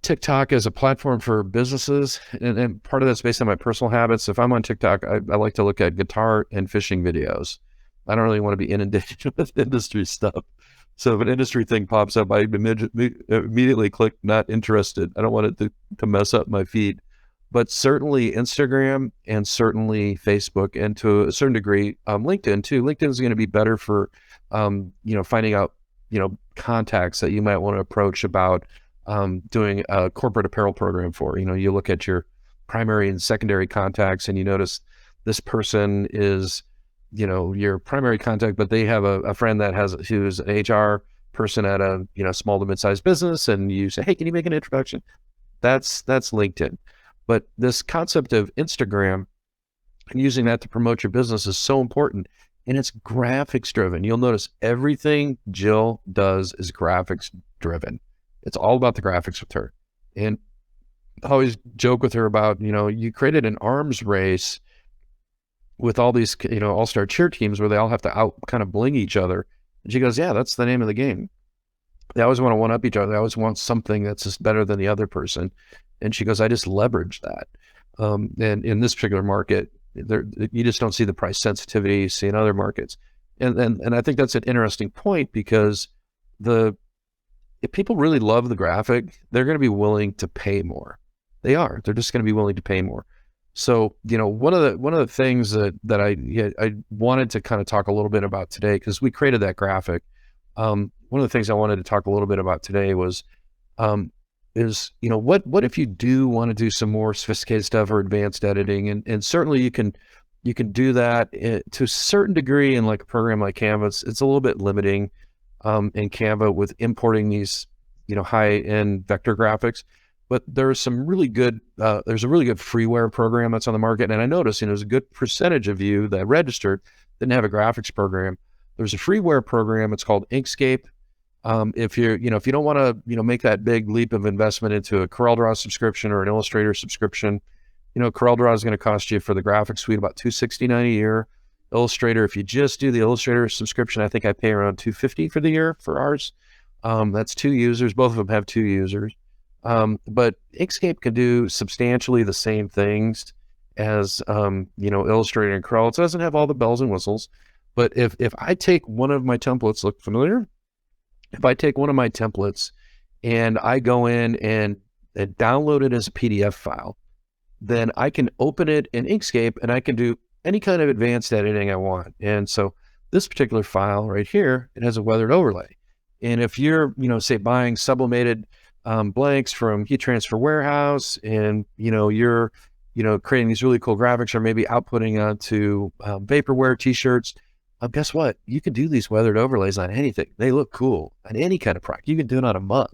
TikTok as a platform for businesses, and part of that's based on my personal habits. If I'm on TikTok, I like to look at guitar and fishing videos. I don't really want to be inundated with industry stuff. So if an industry thing pops up, I immediately click not interested. I don't want it to mess up my feed. But certainly Instagram and certainly Facebook, and to a certain degree, LinkedIn too. LinkedIn is going to be better for, finding out, contacts that you might want to approach about doing a corporate apparel program for. You look at your primary and secondary contacts, and you notice this person is, your primary contact, but they have a friend who's an HR person at a, small to mid-sized business, and you say, hey, can you make an introduction? That's LinkedIn. But this concept of Instagram and using that to promote your business is so important, and it's graphics driven. You'll notice everything Jill does is graphics driven. It's all about the graphics with her. And I always joke with her about, you created an arms race with all these, all-star cheer teams where they all have to out kind of bling each other. And she goes, yeah, that's the name of the game. They always want to one up each other. They always want something that's just better than the other person. And she goes, I just leverage that. And in this particular market, there, you just don't see the price sensitivity you see in other markets. And I think that's an interesting point, because if people really love the graphic, they're going to be willing to pay more. They are. They're just going to be willing to pay more. So, one of the things that I wanted to kind of talk a little bit about today, because we created that graphic. One of the things I wanted to talk a little bit about today was, what if you do want to do some more sophisticated stuff or advanced editing, and certainly you can do that to a certain degree in like a program like Canva. It's a little bit limiting in Canva with importing these high-end vector graphics, but there's some really good there's a really good freeware program that's on the market, and I noticed there's a good percentage of you that registered didn't have a graphics program. There's a freeware program. It's called Inkscape. If if you don't want to make that big leap of investment into a CorelDRAW subscription or an Illustrator subscription, CorelDRAW is going to cost you for the graphics suite about $269 a year. Illustrator, if you just do the Illustrator subscription, I think I pay around $250 for the year for ours. That's 2 users. Both of them have 2 users. But Inkscape can do substantially the same things as Illustrator and Corel. It doesn't have all the bells and whistles, but if I take one of my templates, look familiar? If I take one of my templates and I go in and download it as a PDF file, then I can open it in Inkscape and I can do any kind of advanced editing I want. And so this particular file right here, it has a weathered overlay. And if you're, say buying sublimated blanks from Heat Transfer Warehouse, and you're creating these really cool graphics, or maybe outputting onto vaporware t-shirts, guess what? You can do these weathered overlays on anything. They look cool on any kind of product. You can do it on a mug.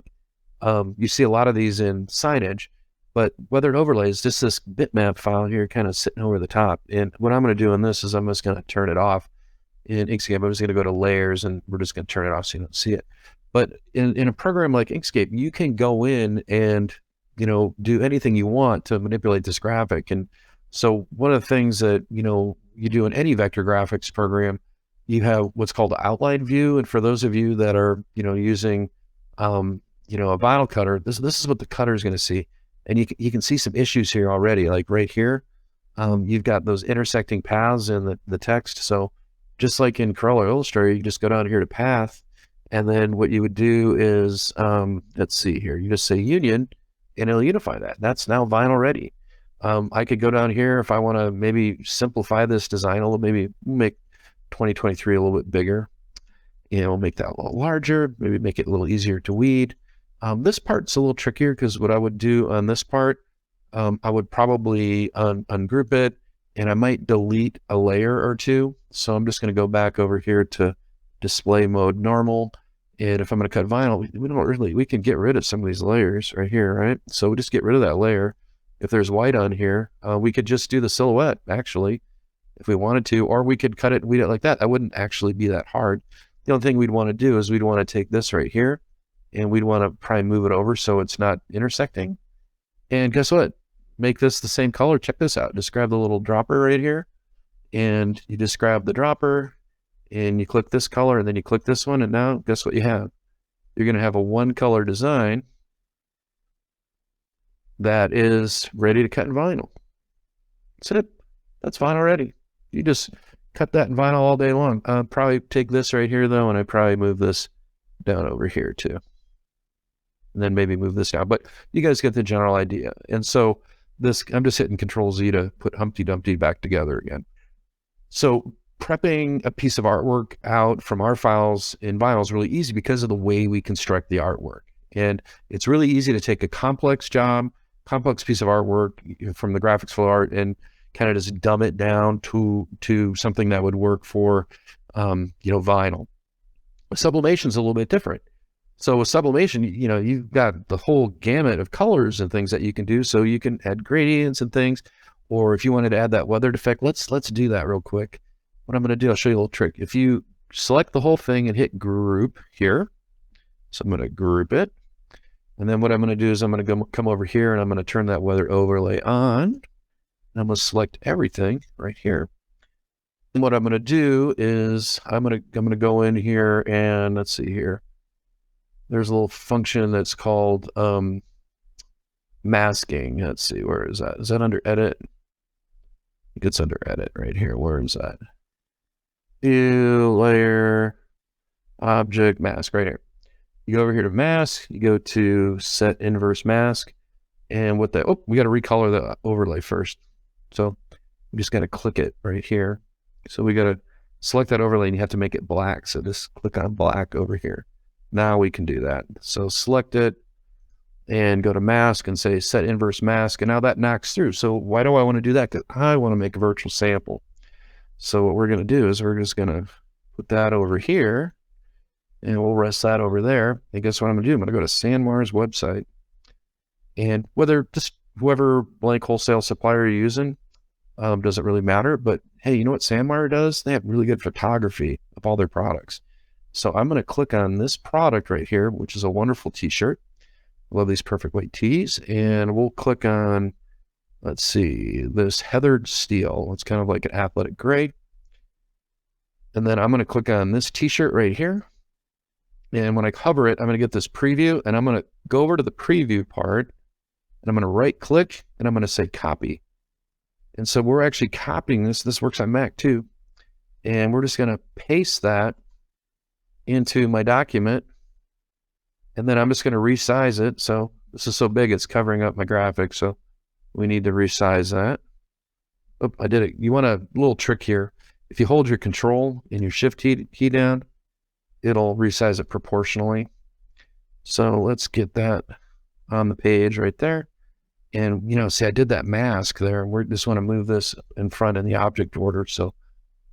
You see a lot of these in signage, but weathered overlays, just this bitmap file here kind of sitting over the top. And what I'm going to do in this is I'm just going to turn it off in Inkscape. I'm just going to go to layers, and we're just going to turn it off so you don't see it. But in a program like Inkscape, you can go in and do anything you want to manipulate this graphic. And so one of the things that you do in any vector graphics program, you have what's called the outline view. And for those of you that are using a vinyl cutter, this is what the cutter is going to see. And you can see some issues here already, like right here. You've got those intersecting paths in the text. So just like in Corel or Illustrator, you just go down here to path, and then what you would do is, let's see here, you just say union, and it'll unify that. That's now vinyl ready. I could go down here if I want to maybe simplify this design a little, maybe make 2023 a little bit bigger, make that a little larger, maybe make it a little easier to weed. This part's a little trickier, because what I would do on this part, I would probably ungroup it, and I might delete a layer or two. So I'm just going to go back over here to display mode normal. And if I'm going to cut vinyl, we can get rid of some of these layers right here, right? So we just get rid of that layer. If there's white on here, we could just do the silhouette, actually, if we wanted to, or we could cut it and weed it like that. That wouldn't actually be that hard. The only thing we'd want to do is we'd want to take this right here, and we'd want to probably move it over so it's not intersecting. And guess what? Make this the same color. Check this out. Just grab the little dropper right here, and you just grab the dropper, and you click this color, and then you click this one, and now guess what you have? You're going to have a one color design that is ready to cut in vinyl. That's it. That's vinyl ready. You just cut that in vinyl all day long. Probably take this right here though, and I probably move this down over here too, and then maybe move this down. But you guys get the general idea. And so this, I'm just hitting Control Z to put Humpty Dumpty back together again. So prepping a piece of artwork out from our files in vinyl is really easy because of the way we construct the artwork. And it's really easy to take a complex piece of artwork from the GraphicsFlow art and kind of just dumb it down to something that would work for, vinyl. Sublimation is a little bit different. So with sublimation, you've got the whole gamut of colors and things that you can do. So you can add gradients and things, or if you wanted to add that weathered effect, let's do that real quick. What I'm going to do, I'll show you a little trick. If you select the whole thing and hit group here, so I'm going to group it. And then what I'm going to do is I'm going to come over here, and I'm going to turn that weather overlay on. And I'm going to select everything right here. And what I'm going to do is I'm going to go in here, and let's see here. there's a little function that's called masking. Let's see, where is that? Is that under edit? I think it's under edit right here. Where is that? View, layer, object, mask, right here. You go over here to mask, you go to set inverse mask, and what the, oh, we got to recolor the overlay first. So I'm just going to click it right here. So we got to select that overlay and you have to make it black. So just click on black over here. Now we can do that. So select it and go to mask and say set inverse mask. And now that knocks through. So why do I want to do that? Because I want to make a virtual sample. So what we're going to do is we're just going to put that over here and we'll rest that over there. And guess what I'm going to do? I'm going to go to Sanmar's website. And whether just whoever blank wholesale supplier you're using, doesn't really matter. But hey, you know what Sandmar does? They have really good photography of all their products. So I'm going to click on this product right here, which is a wonderful t-shirt. Love these perfect white tees. And we'll click on, let's see, this heathered steel. It's kind of like an athletic gray. And then I'm going to click on this t-shirt right here. And when I cover it, I'm going to get this preview and I'm going to go over to the preview part and I'm going to right click and I'm going to say copy. And so we're actually copying this. This works on Mac too. And we're just going to paste that into my document. And then I'm just going to resize it. So this is so big, it's covering up my graphics. So we need to resize that. Oh, I did it. You want a little trick here. If you hold your control and your shift key down, it'll resize it proportionally. So let's get that on the page right there. And, you know, see, I did that mask there. We just want to move this in front in the object order. So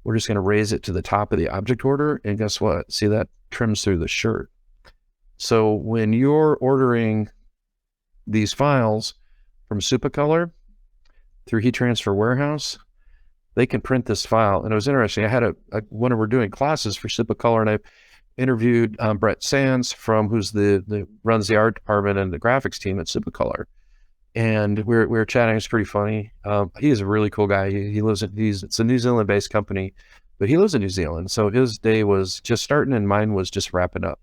we're just going to raise it to the top of the object order. And guess what? See, that trims through the shirt. So when you're ordering these files from Supacolor through Heat Transfer Warehouse, they can print this file. And it was interesting. I had when we're doing classes for Supacolor, and I interviewed Brett Sands who's runs the art department and the graphics team at Supacolor. And we were chatting. It's pretty funny. He is a really cool guy. It's a New Zealand based company, but he lives in New Zealand. So his day was just starting and mine was just wrapping up.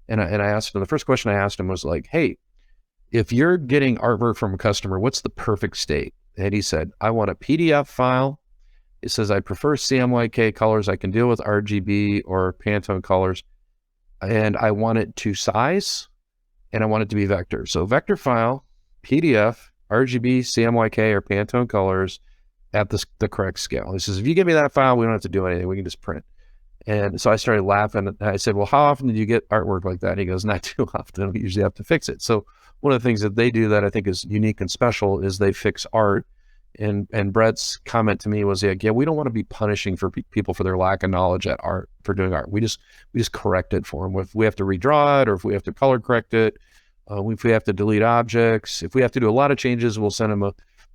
And I asked him, the first question I asked him was like, hey, if you're getting artwork from a customer, what's the perfect state? And he said, I want a PDF file. It says, I prefer CMYK colors. I can deal with RGB or Pantone colors. And I want it to size and I want it to be vector. So vector file, PDF, RGB, CMYK, or Pantone colors at the correct scale. He says, if you give me that file, we don't have to do anything. We can just print. And so I started laughing. I said, well, how often do you get artwork like that? And he goes, not too often. We usually have to fix it. So one of the things that they do that I think is unique and special is they fix art. And Brett's comment to me was like, yeah, we don't want to be punishing for people for their lack of knowledge at art, for doing art. We just correct it for them. If we have to redraw it or if we have to color correct it, if we have to delete objects, if we have to do a lot of changes, we'll send them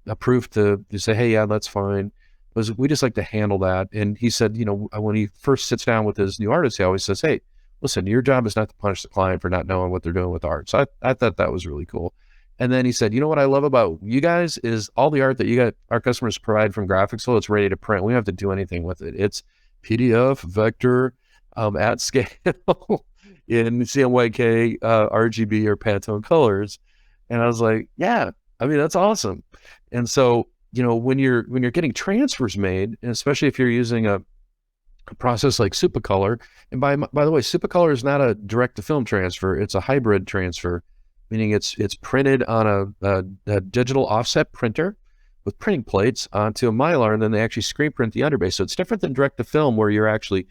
a proof to say, hey, yeah, that's fine. Because we just like to handle that. And he said, you know, when he first sits down with his new artist, he always says, hey, listen, your job is not to punish the client for not knowing what they're doing with art. So I thought that was really cool. And then he said, you know what I love about you guys is all the art that you got, our customers provide from GraphicsFlow, it's ready to print. We don't have to do anything with it. It's PDF, vector, at scale, in CMYK, RGB, or Pantone colors. And I was like, yeah, I mean, that's awesome. And so, you know, when you're getting transfers made, and especially if you're using a process like Supacolor, and by the way, Supacolor is not a direct to film transfer, it's a hybrid transfer, meaning it's printed on a digital offset printer with printing plates onto a Mylar, and then they actually screen print the underbase. So it's different than direct to film, where you're actually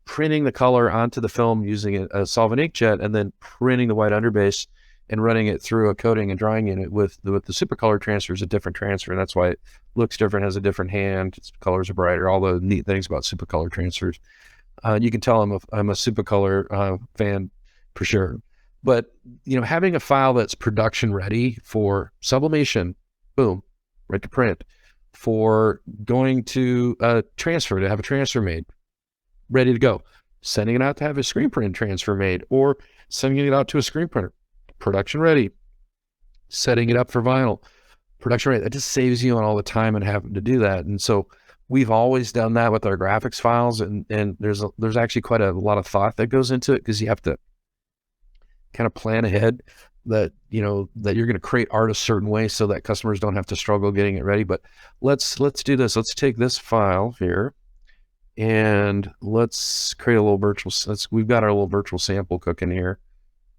printing the color onto the film using a solvent inkjet, and then printing the white underbase and running it through a coating and drying unit. With the Supacolor transfer is a different transfer, and that's why it looks different, has a different hand, its colors are brighter, all the neat things about Supacolor transfers. You can tell I'm a Supacolor fan for sure. But, you know, having a file that's production ready for sublimation, boom, right to print, for going to transfer, to have a transfer made, ready to go, sending it out to have a screen print transfer made, or sending it out to a screen printer, production ready, setting it up for vinyl, production ready. That just saves you on all the time and having to do that. And so we've always done that with our graphics files, and there's actually quite a lot of thought that goes into it, because you have to kind of plan ahead that, that you're going to create art a certain way so that customers don't have to struggle getting it ready. But let's do this. Let's take this file here and let's create a little virtual, we've got our little virtual sample cooking here,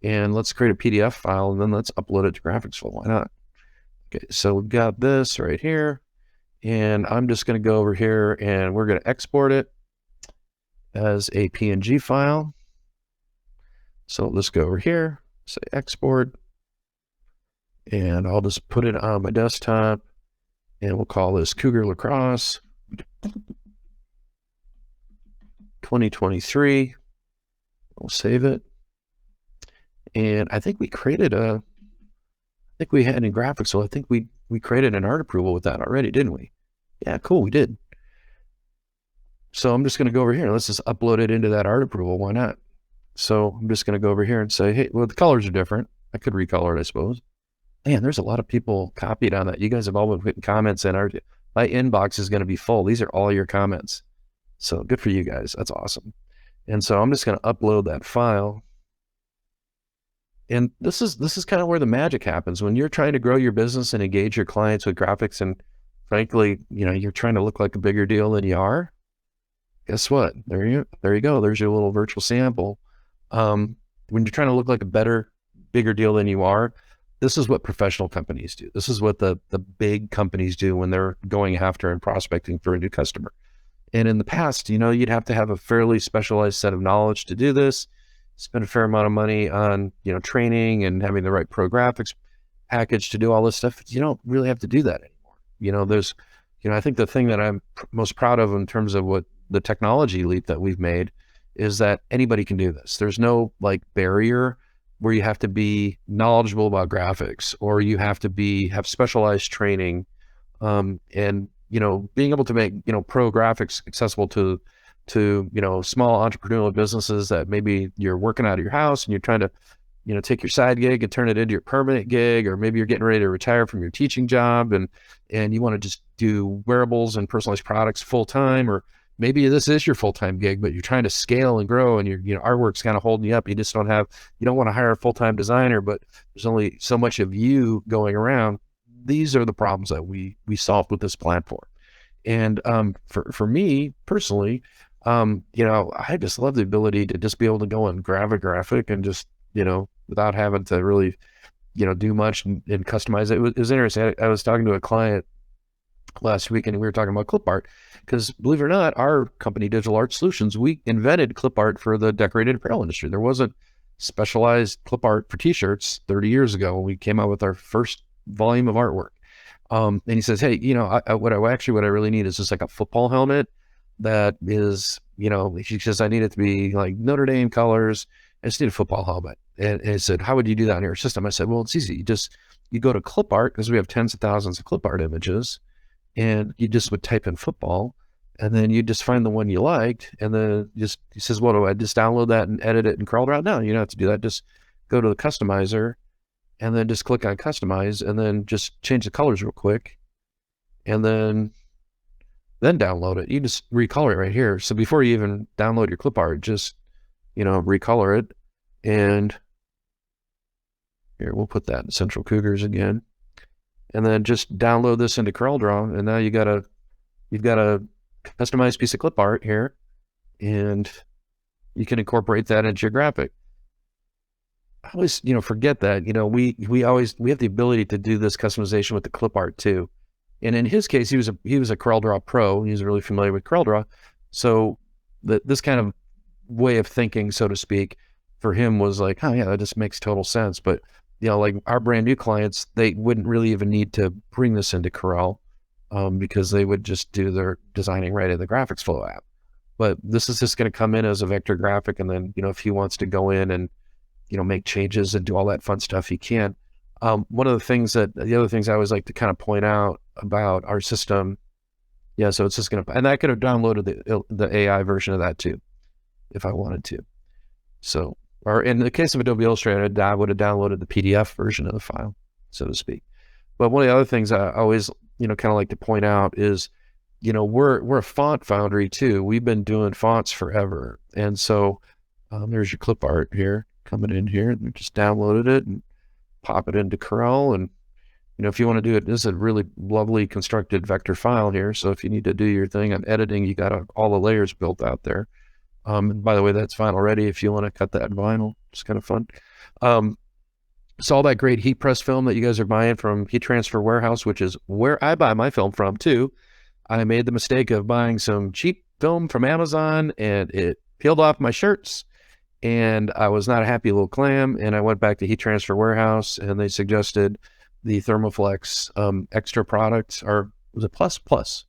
and let's create a PDF file and then let's upload it to GraphicsFlow. Why not? Okay, so we've got this right here, and I'm just going to go over here and we're going to export it as a PNG file. So let's go over here, say export, and I'll just put it on my desktop, and we'll call this Cougar Lacrosse 2023. We'll save it. And I think we created I think we had in graphics, so I think we created an art approval with that already, didn't we? Yeah, cool, we did. So I'm just going to go over here. Let's just upload it into that art approval. Why not? So I'm just going to go over here and say, hey, well, the colors are different. I could recolor it, I suppose. Man, there's a lot of people copied on that. You guys have all been putting comments in. My inbox is going to be full. These are all your comments. So good for you guys. That's awesome. And so I'm just going to upload that file. And this is kind of where the magic happens when you're trying to grow your business and engage your clients with graphics. And frankly, you're trying to look like a bigger deal than you are. Guess what? There you go. There's your little virtual sample. When you're trying to look like a bigger deal than you are, this is what professional companies do. This is what the big companies do when they're going after and prospecting for a new customer. And in the past, you'd have to have a fairly specialized set of knowledge to do this, spend a fair amount of money on, training and having the right pro graphics package to do all this stuff. You don't really have to do that anymore. There's, I think the thing that I'm most proud of in terms of what the technology leap that we've made is that anybody can do this. There's no barrier where you have to be knowledgeable about graphics or you have to have specialized training, and being able to make pro graphics accessible to small entrepreneurial businesses that maybe you're working out of your house and you're trying to take your side gig and turn it into your permanent gig, or maybe you're getting ready to retire from your teaching job and you want to just do wearables and personalized products full time, or maybe this is your full-time gig, but you're trying to scale and grow and your artwork's kind of holding you up. You just don't want to hire a full-time designer, but there's only so much of you going around. These are the problems that we solved with this platform. And for me personally, I just love the ability to just be able to go and grab a graphic and just, without having to really, do much and customize it. It was interesting. I was talking to a client last week and we were talking about clip art because, believe it or not, our company, Digital Art Solutions, we invented clip art for the decorated apparel industry. There wasn't specialized clip art for t-shirts 30 years ago when we came out with our first volume of artwork. And he says, hey, what I really need is just like a football helmet that is, he says, I need it to be like Notre Dame colors. I just need a football helmet. And he said, how would you do that in your system? I said, well, it's easy. You go to clip art because we have tens of thousands of clip art images, and you just would type in football, and then you just find the one you liked, and then he says, what do I just download that and edit it in CorelDRAW? No, you don't have to do that. Just go to the customizer and then just click on customize and then just change the colors real quick and then download it. You just recolor it right here. So before you even download your clip art, just, recolor it. And here, we'll put that in Central Cougars again. And then just download this into CorelDRAW, and now you've got a customized piece of clip art here, and you can incorporate that into your graphic. I always, forget that, we have the ability to do this customization with the clip art too. And in his case, he was a CorelDRAW pro. He was really familiar with CorelDRAW. So this kind of way of thinking, so to speak, for him was like, oh yeah, that just makes total sense. But like our brand new clients, they wouldn't really even need to bring this into Corel because they would just do their designing right in the GraphicsFlow app. But this is just going to come in as a vector graphic. And then, if he wants to go in and, make changes and do all that fun stuff, he can. One of the other things I always like to kind of point out about our system. Yeah. So it's just going to, and I could have downloaded the AI version of that too, if I wanted to. So, or in the case of Adobe Illustrator, I would have downloaded the PDF version of the file, so to speak. But one of the other things I always, kind of like to point out is, we're a font foundry too. We've been doing fonts forever. And so there's your clip art here. coming in here and just downloaded it and pop it into Corel. And, if you want to do it, this is a really lovely constructed vector file here. So if you need to do your thing on editing, you got all the layers built out there. And by the way, that's vinyl ready if you want to cut that vinyl. It's kind of fun. So all that great heat press film that you guys are buying from Heat Transfer Warehouse, which is where I buy my film from too. I made the mistake of buying some cheap film from Amazon and it peeled off my shirts and I was not a happy little clam. And I went back to Heat Transfer Warehouse and they suggested the Thermoflex extra product, or was it plus,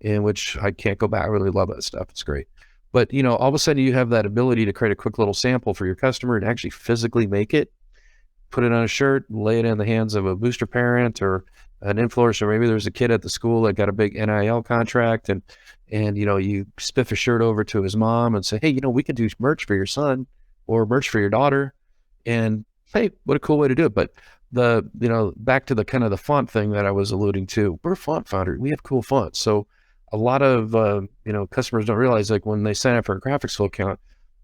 in which I can't go back. I really love that stuff. It's great. But, all of a sudden you have that ability to create a quick little sample for your customer and actually physically make it, put it on a shirt, lay it in the hands of a booster parent or an influencer. Maybe there's a kid at the school that got a big NIL contract and you spiff a shirt over to his mom and say, hey, we can do merch for your son or merch for your daughter. And hey, what a cool way to do it. But back to the kind of the font thing that I was alluding to, we're a font founder. We have cool fonts. So a lot of, customers don't realize, like when they sign up for a GraphicsFlow account,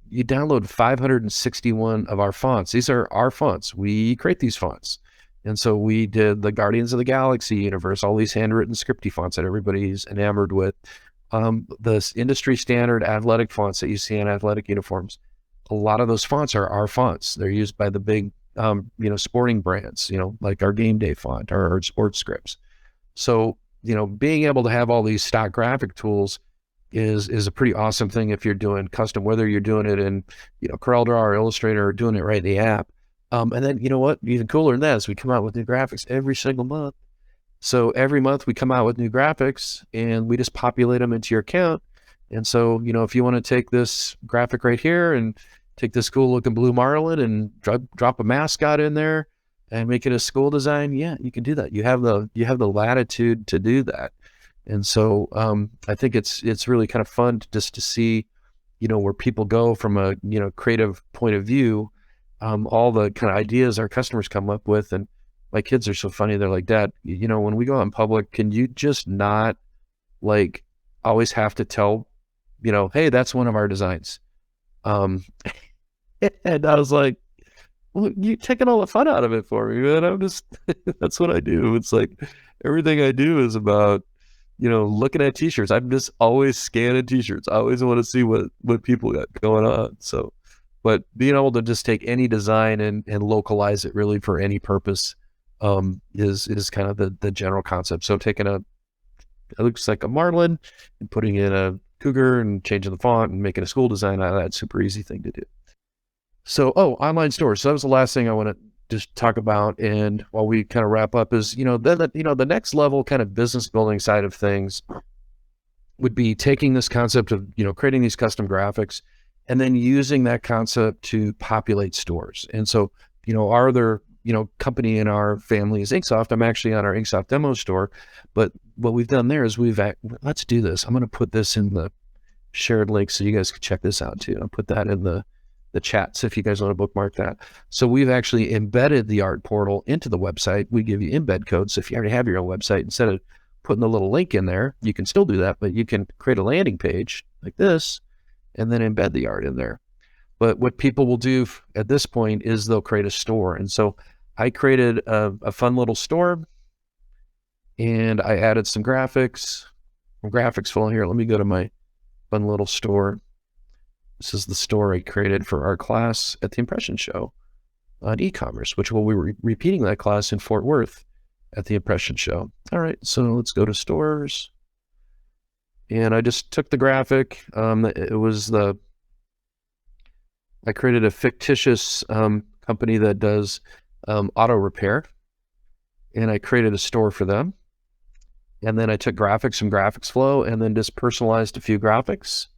you download 561 of our fonts. These are our fonts. We create these fonts. And so we did the Guardians of the Galaxy universe, all these handwritten scripty fonts that everybody's enamored with. The industry standard athletic fonts that you see in athletic uniforms. A lot of those fonts are our fonts. They're used by the big, sporting brands, like our game day font or our sports scripts. So, being able to have all these stock graphic tools is a pretty awesome thing if you're doing custom, whether you're doing it in, CorelDRAW or Illustrator or doing it right in the app. And then, what, even cooler than that is we come out with new graphics every single month. So every month we come out with new graphics and we just populate them into your account. And so, if you want to take this graphic right here and take this cool looking blue marlin and drop a mascot in there and make it a school design, yeah, you can do that. You have the latitude to do that. And so I think it's really kind of fun just to see, where people go from a, creative point of view, all the kind of ideas our customers come up with. And my kids are so funny. They're like, Dad, when we go out in public, can you just not like always have to tell, hey, that's one of our designs. And I was like, well, you're taking all the fun out of it for me, man. I'm just, that's what I do. It's like everything I do is about, looking at t-shirts. I'm just always scanning t-shirts. I always want to see what people got going on. So, but being able to just take any design and localize it really for any purpose is kind of the general concept. So taking it looks like a marlin and putting in a cougar and changing the font and making a school design out of that, super easy thing to do. So, online stores. So that was the last thing I want to just talk about. And while we kind of wrap up is, then the next level kind of business building side of things would be taking this concept of, creating these custom graphics and then using that concept to populate stores. And so, our other, company in our family is Inksoft. I'm actually on our Inksoft demo store, but what we've done there is let's do this. I'm going to put this in the shared link so you guys can check this out too. I'll put that in the chats if you guys want to bookmark that. So we've actually embedded the art portal into the website. We give you embed codes. So if you already have your own website, instead of putting the little link in there, you can still do that, but you can create a landing page like this and then embed the art in there. But what people will do at this point is they'll create a store. And so I created a fun little store and I added some graphics from GraphicsFlow here. Let me go to my fun little store. This is the store I created for our class at the Impression Show on e-commerce, which we'll be repeating that class in Fort Worth at the Impression Show. All right, so let's go to stores. And I just took the graphic. I created a fictitious company that does auto repair. And I created a store for them. And then I took graphics from GraphicsFlow and then just personalized a few graphics.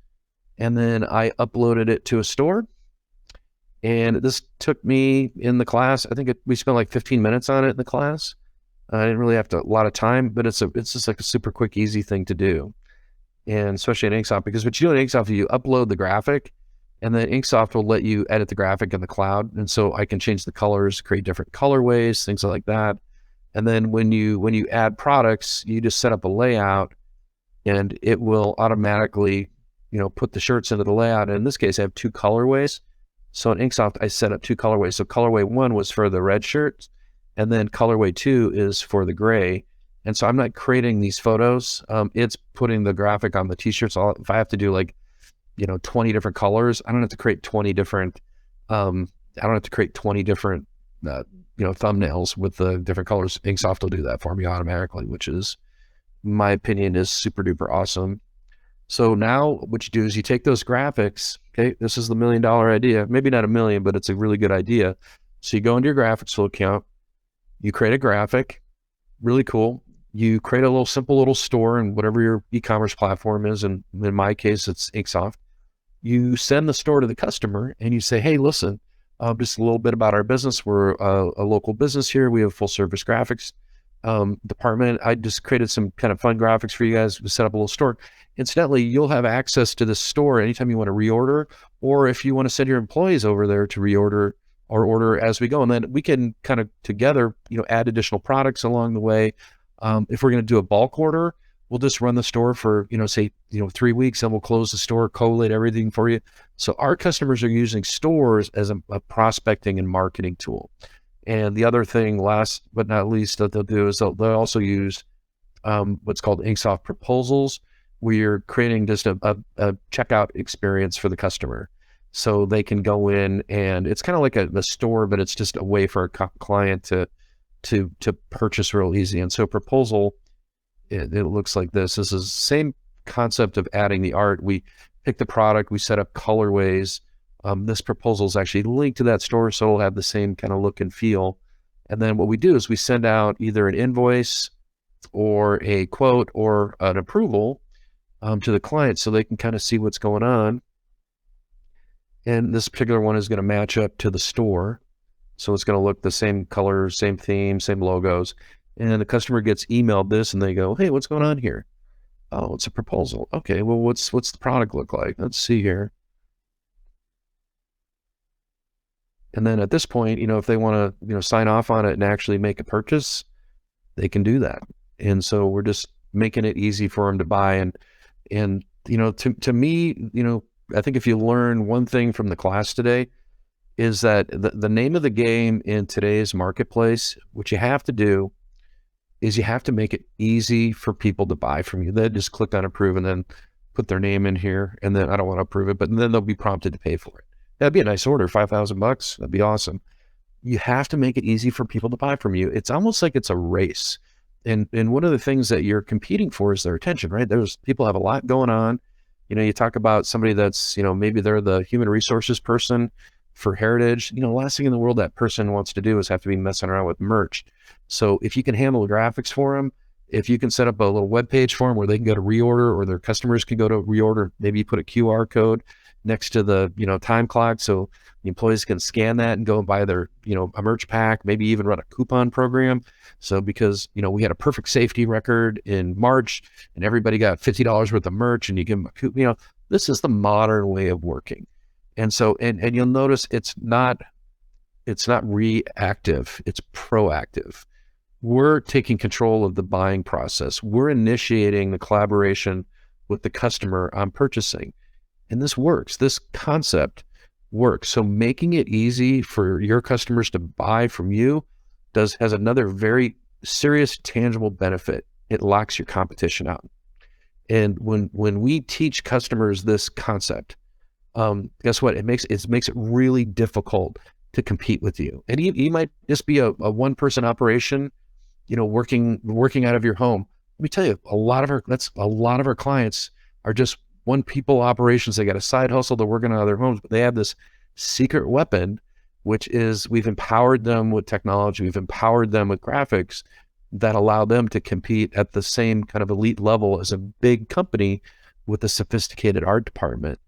And then I uploaded it to a store. And this took me in the class, I think we spent like 15 minutes on it in the class. I didn't really have a lot of time, but it's just like a super quick, easy thing to do. And especially in Inksoft, because what you do in Inksoft, you upload the graphic and then Inksoft will let you edit the graphic in the cloud. And so I can change the colors, create different colorways, things like that. And then when you add products, you just set up a layout and it will automatically, put the shirts into the layout. And in this case, I have two colorways. So in Inksoft, I set up 2 colorways. So colorway 1 was for the red shirts, and then colorway 2 is for the gray. And so I'm not creating these photos. It's putting the graphic on the t-shirts. If I have to do like, 20 different colors, I don't have to create 20 different, I don't have to create 20 different, thumbnails with the different colors. Inksoft will do that for me automatically, which is, in my opinion, is super duper awesome. So now what you do is you take those graphics. Okay, this is the $1 million idea. Maybe not a million, but it's a really good idea. So you go into your GraphicsFlow account, you create a graphic, really cool. You create a simple little store in whatever your e-commerce platform is. And in my case, it's Inksoft. You send the store to the customer and you say, hey, listen, just a little bit about our business. We're a local business here. We have full service graphics department. I just created some kind of fun graphics for you guys. We set up a little store. Incidentally, you'll have access to this store anytime you want to reorder, or if you want to send your employees over there to reorder or order as we go. And then we can kind of together, add additional products along the way. If we're going to do a bulk order, we'll just run the store for, say, 3 weeks, and we'll close the store, collate everything for you. So our customers are using stores as a prospecting and marketing tool. And the other thing, last but not least, that they'll do is they'll also use what's called Inksoft proposals, where you're creating just a checkout experience for the customer. So they can go in, and it's kind of like a store, but it's just a way for a client to purchase real easy. And so proposal, it looks like this. This is the same concept of adding the art. We pick the product, we set up colorways. This proposal is actually linked to that store, so it'll have the same kind of look and feel. And then what we do is we send out either an invoice or a quote or an approval to the client, so they can kind of see what's going on. And this particular one is going to match up to the store. So it's going to look the same colors, same theme, same logos. And then the customer gets emailed this and they go, hey, what's going on here? Oh, it's a proposal. Okay, well, what's the product look like? Let's see here. And then at this point, if they want to, sign off on it and actually make a purchase, they can do that. And so we're just making it easy for them to buy. And to me, I think if you learn one thing from the class today, is that the name of the game in today's marketplace, what you have to do is you have to make it easy for people to buy from you. They just click on approve and then put their name in here, and then I don't want to approve it, but then they'll be prompted to pay for it. That'd be a nice order, $5,000. That'd be awesome. You have to make it easy for people to buy from you. It's almost like it's a race. And one of the things that you're competing for is their attention, right? People have a lot going on. You talk about somebody that's, maybe they're the human resources person for Heritage. The last thing in the world that person wants to do is have to be messing around with merch. So if you can handle the graphics for them, if you can set up a little web page for them where they can go to reorder, or their customers can go to reorder, maybe you put a QR code next to the, time clock, so the employees can scan that and go and buy their, a merch pack, maybe even run a coupon program. So because, we had a perfect safety record in March and everybody got $50 worth of merch, and you give them a coupon, this is the modern way of working. And so, and you'll notice it's not reactive, it's proactive. We're taking control of the buying process. We're initiating the collaboration with the customer on purchasing. And this works. This concept works. So making it easy for your customers to buy from you has another very serious, tangible benefit. It locks your competition out. And when we teach customers this concept, guess what? It makes it really difficult to compete with you. And you might just be a one-person operation, working out of your home. Let me tell you, a lot of our clients are just one-people operations. They got a side hustle. They're working out of their homes, but they have this secret weapon, which is we've empowered them with technology. We've empowered them with graphics that allow them to compete at the same kind of elite level as a big company with a sophisticated art department.